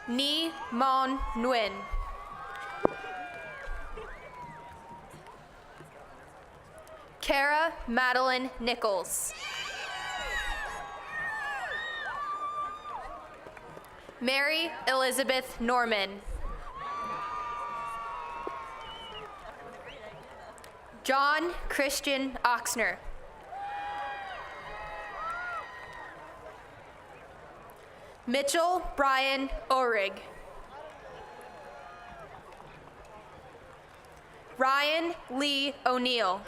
Ni Mon Nguyen. Kara Madeline Nichols. Mary Elizabeth Norman. John Christian Oxner. Mitchell Brian Orig. Ryan Lee O'Neill.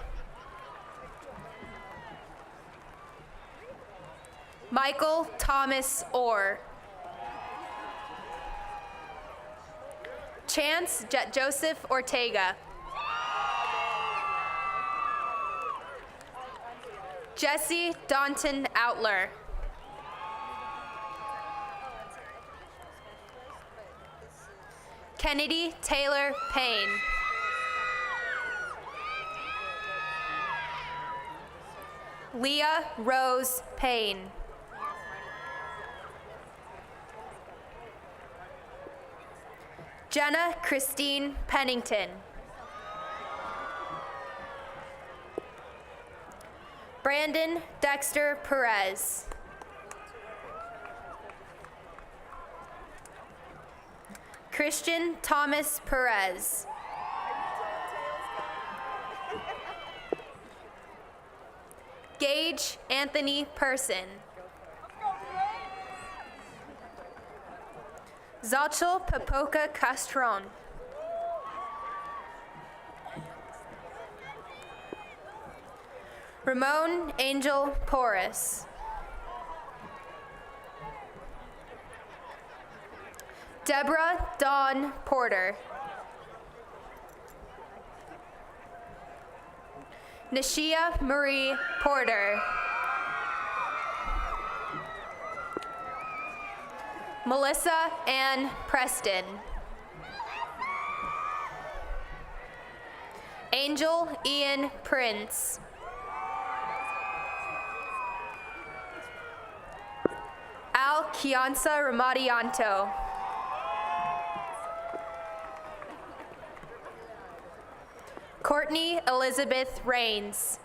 Michael Thomas Orr. Chance Joseph Ortega. Jesse Daunton Outler. Kennedy Taylor Payne. Leah Rose Payne. Jenna Christine Pennington. Brandon Dexter Perez. Christian Thomas Perez. Gage Anthony Person. Zachel Papoka Castron. Ramon Angel Porras. Deborah Dawn Porter. Nashia Marie Porter. Melissa Ann Preston. Angel Ian Prince. Al Kianza Ramadianto. Courtney Elizabeth Rains.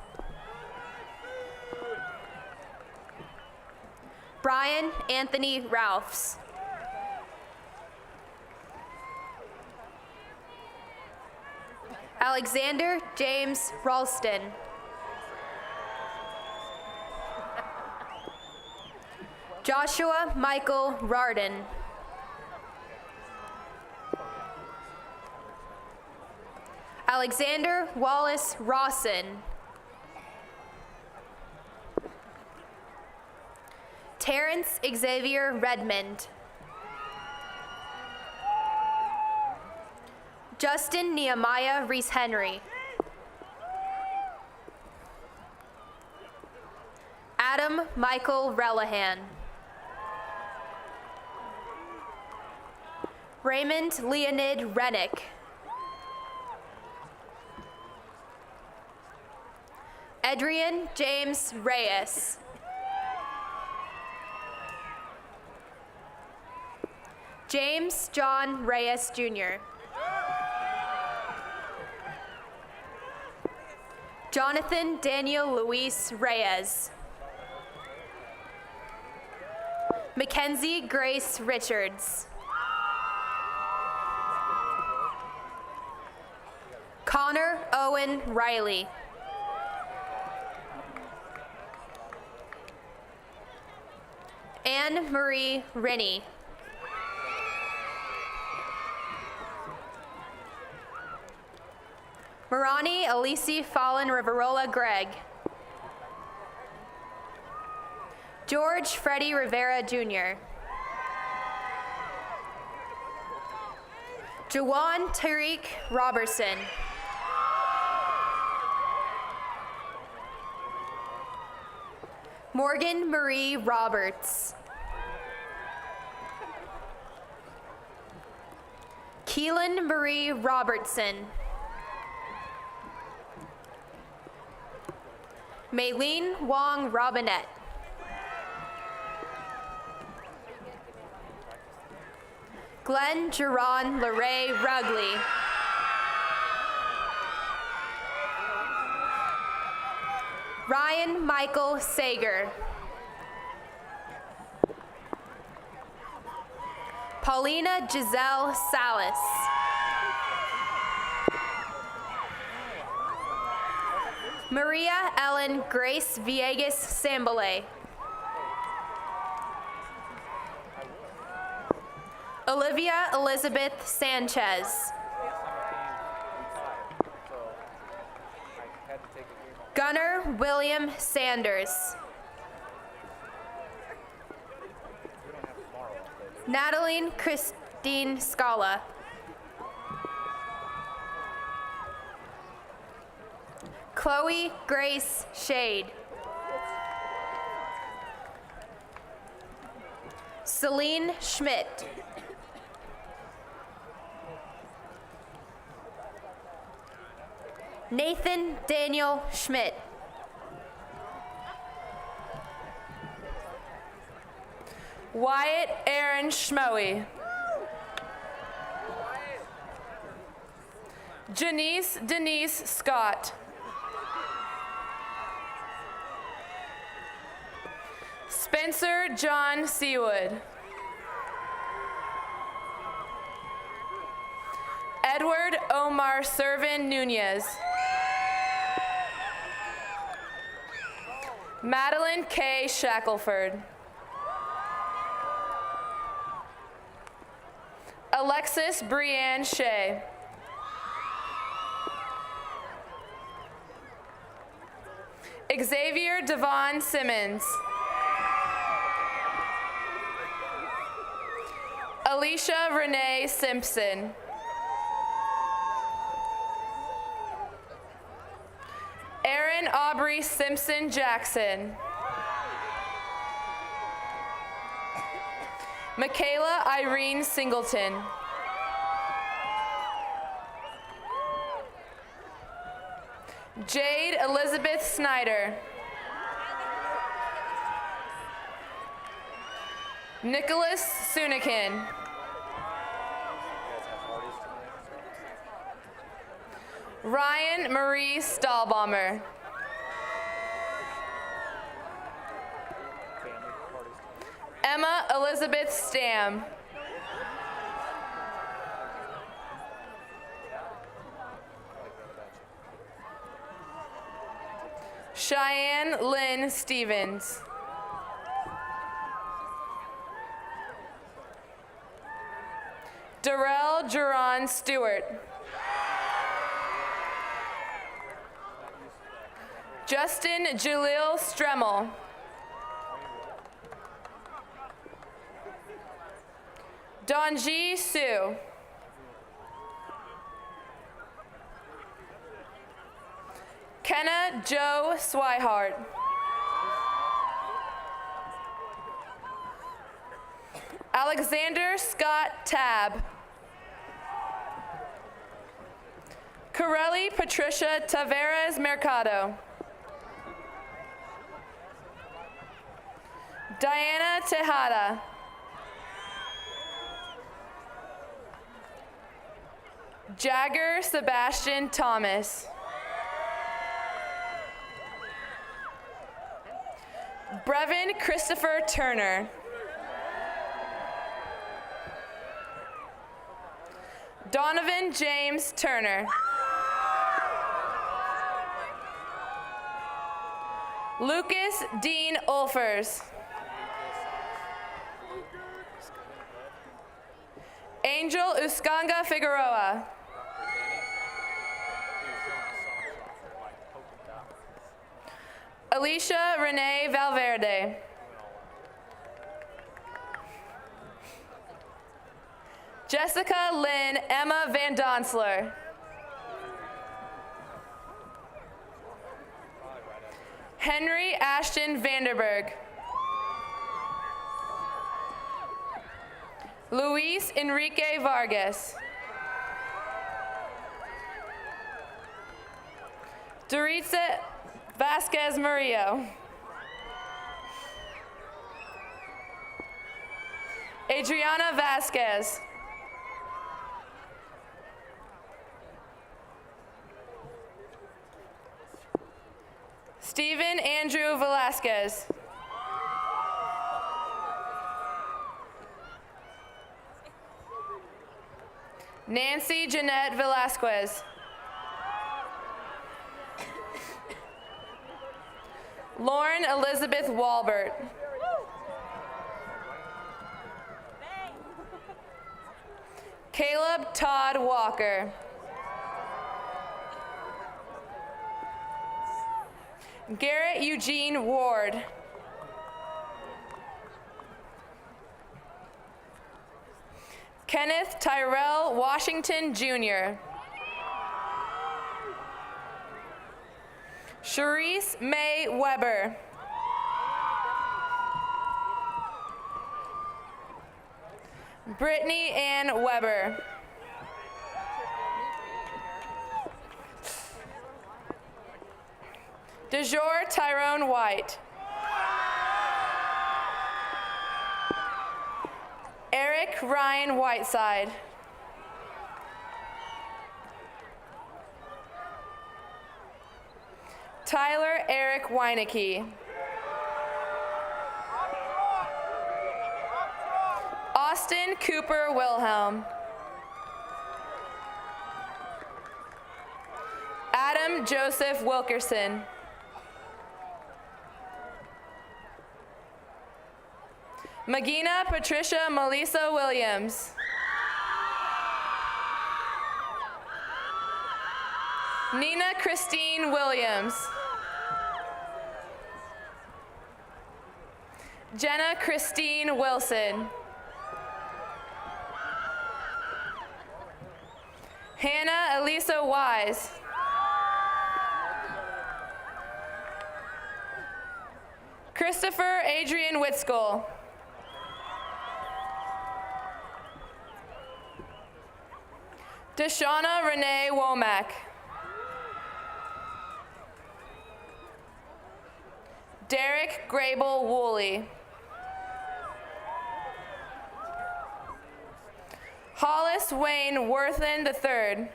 Brian Anthony Ralphs. Alexander James Ralston. Joshua Michael Rarden. Alexander Wallace Rawson. Terrence Xavier Redmond. Justin Nehemiah Reese-Henry. Adam Michael Relihan. Raymond Leonid Rennick. Adrian James Reyes. James John Reyes Jr. Jonathan Daniel Luis Reyes. Mackenzie Grace Richards. Connor Owen Riley. Anne Marie Rennie. Marani Alisi Fallon Riverola Gregg. George Freddie Rivera Jr. Jawan Tariq Robertson. Morgan Marie Roberts. Keelan Marie Robertson. Maylene Wong Robinette. Glenn Jerron LeRae Rugley. Ryan Michael Sager. Paulina Giselle Salas. Maria Ellen Grace Villegas Sambale. Olivia Elizabeth Sanchez. Gunnar William Sanders. Natalie Christine Scala. Chloe Grace Shade. Celine Schmidt. Nathan Daniel Schmidt. Wyatt Aaron Schmoe. Janice Denise Scott. Spencer John Seawood. Edward Omar Servin Nunez. Madeline K. Shackelford. Alexis Brianne Shea. Xavier Devon Simmons. Alicia Renee Simpson. Erin Aubrey Simpson Jackson. Michaela Irene Singleton. Jade Elizabeth Snyder. Nicholas Sunikin. Ryan Marie Stahlbomber. Emma Elizabeth Stam. Cheyenne Lynn Stevens. Darrell Jerron Stewart. Justin Jalil Stremmel. Donji Sue. Kenna Joe Swihart. Alexander Scott Tabb. Corelli Patricia Taveras Mercado. Diana Tejada. Jagger Sebastian Thomas. Brevin Christopher Turner. Donovan James Turner. Lucas Dean Ulfers. Angel Uscanga Figueroa. Alicia Renee Valverde. Jessica Lynn Emma Van Donsler. Henry Ashton Vanderberg. Luis Enrique Vargas. Doritza Vasquez Murillo. Adriana Vasquez. Stephen Andrew Velasquez. Nancy Jeanette Velasquez. Lauren Elizabeth Walbert. Caleb Todd Walker. Garrett Eugene Ward. Kenneth Tyrell Washington Jr. Charisse May Weber. Brittany Ann Weber. DeJour Tyrone White. Eric Ryan Whiteside. Tyler Eric Weinecke. Austin Cooper Wilhelm. Adam Joseph Wilkerson. Magina Patricia Melissa Williams. Nina Christine Williams. Jenna Christine Wilson. Hannah Elisa Wise. Christopher Adrian Whitskell. Deshauna Renee Womack. Derek Grable Woolley. Hollis Wayne Worthen III.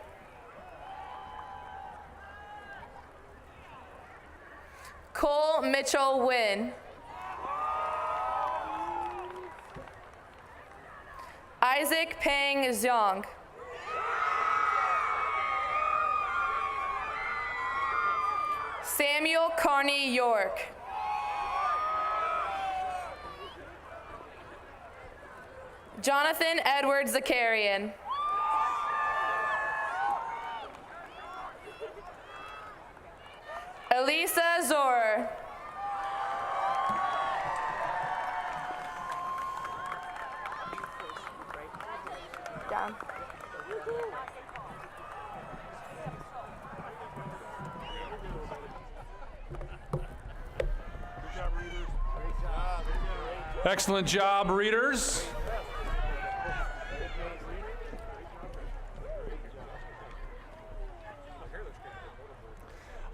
Cole Mitchell Wynn. Isaac Peng Zhang. Samuel Carney York. Jonathan Edward Zakarian. Elisa Zor. Down. Excellent job, readers.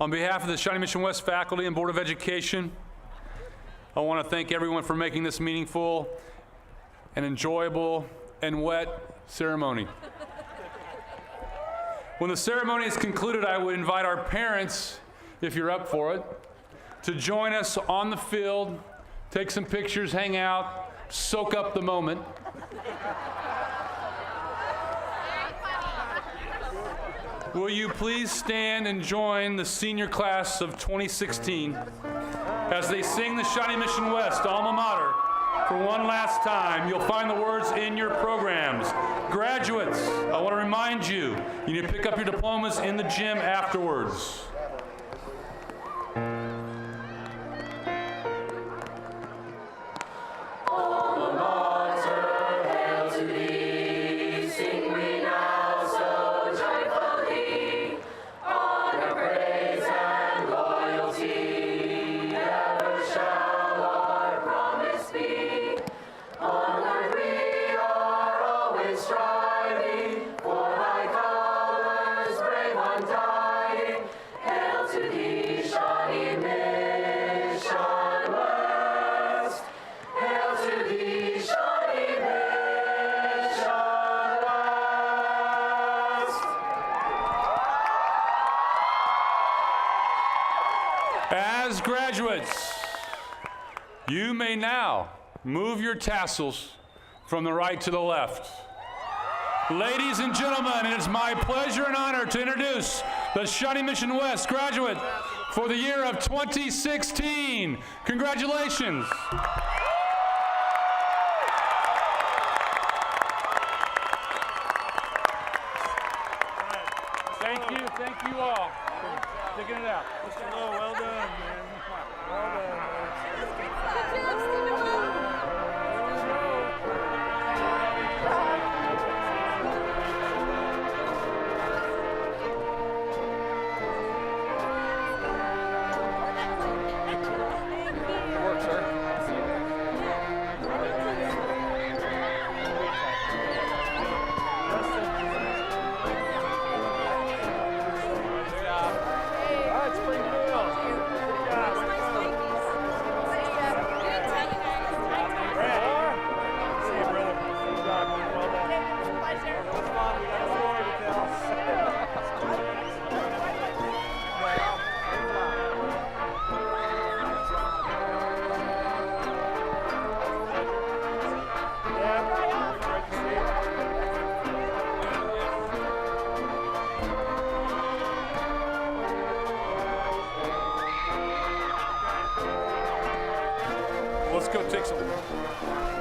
On behalf of the Shawnee Mission West faculty and Board of Education, I want to thank everyone for making this meaningful and enjoyable and wet ceremony. When the ceremony is concluded, I would invite our parents, if you're up for it, to join us on the field, take some pictures, hang out, soak up the moment. Will you please stand and join the senior class of 2016 as they sing the Shawnee Mission West alma mater, for one last time. You'll find the words in your programs. Graduates, I want to remind you, you need to pick up your diplomas in the gym afterwards. As graduates, you may now move your tassels from the right to the left. Ladies and gentlemen, it is my pleasure and honor to introduce the Shawnee Mission West graduate for the year of 2016. Congratulations. Thank you all for sticking it out. Oh, well done, man. Well done, man. Let's go take some.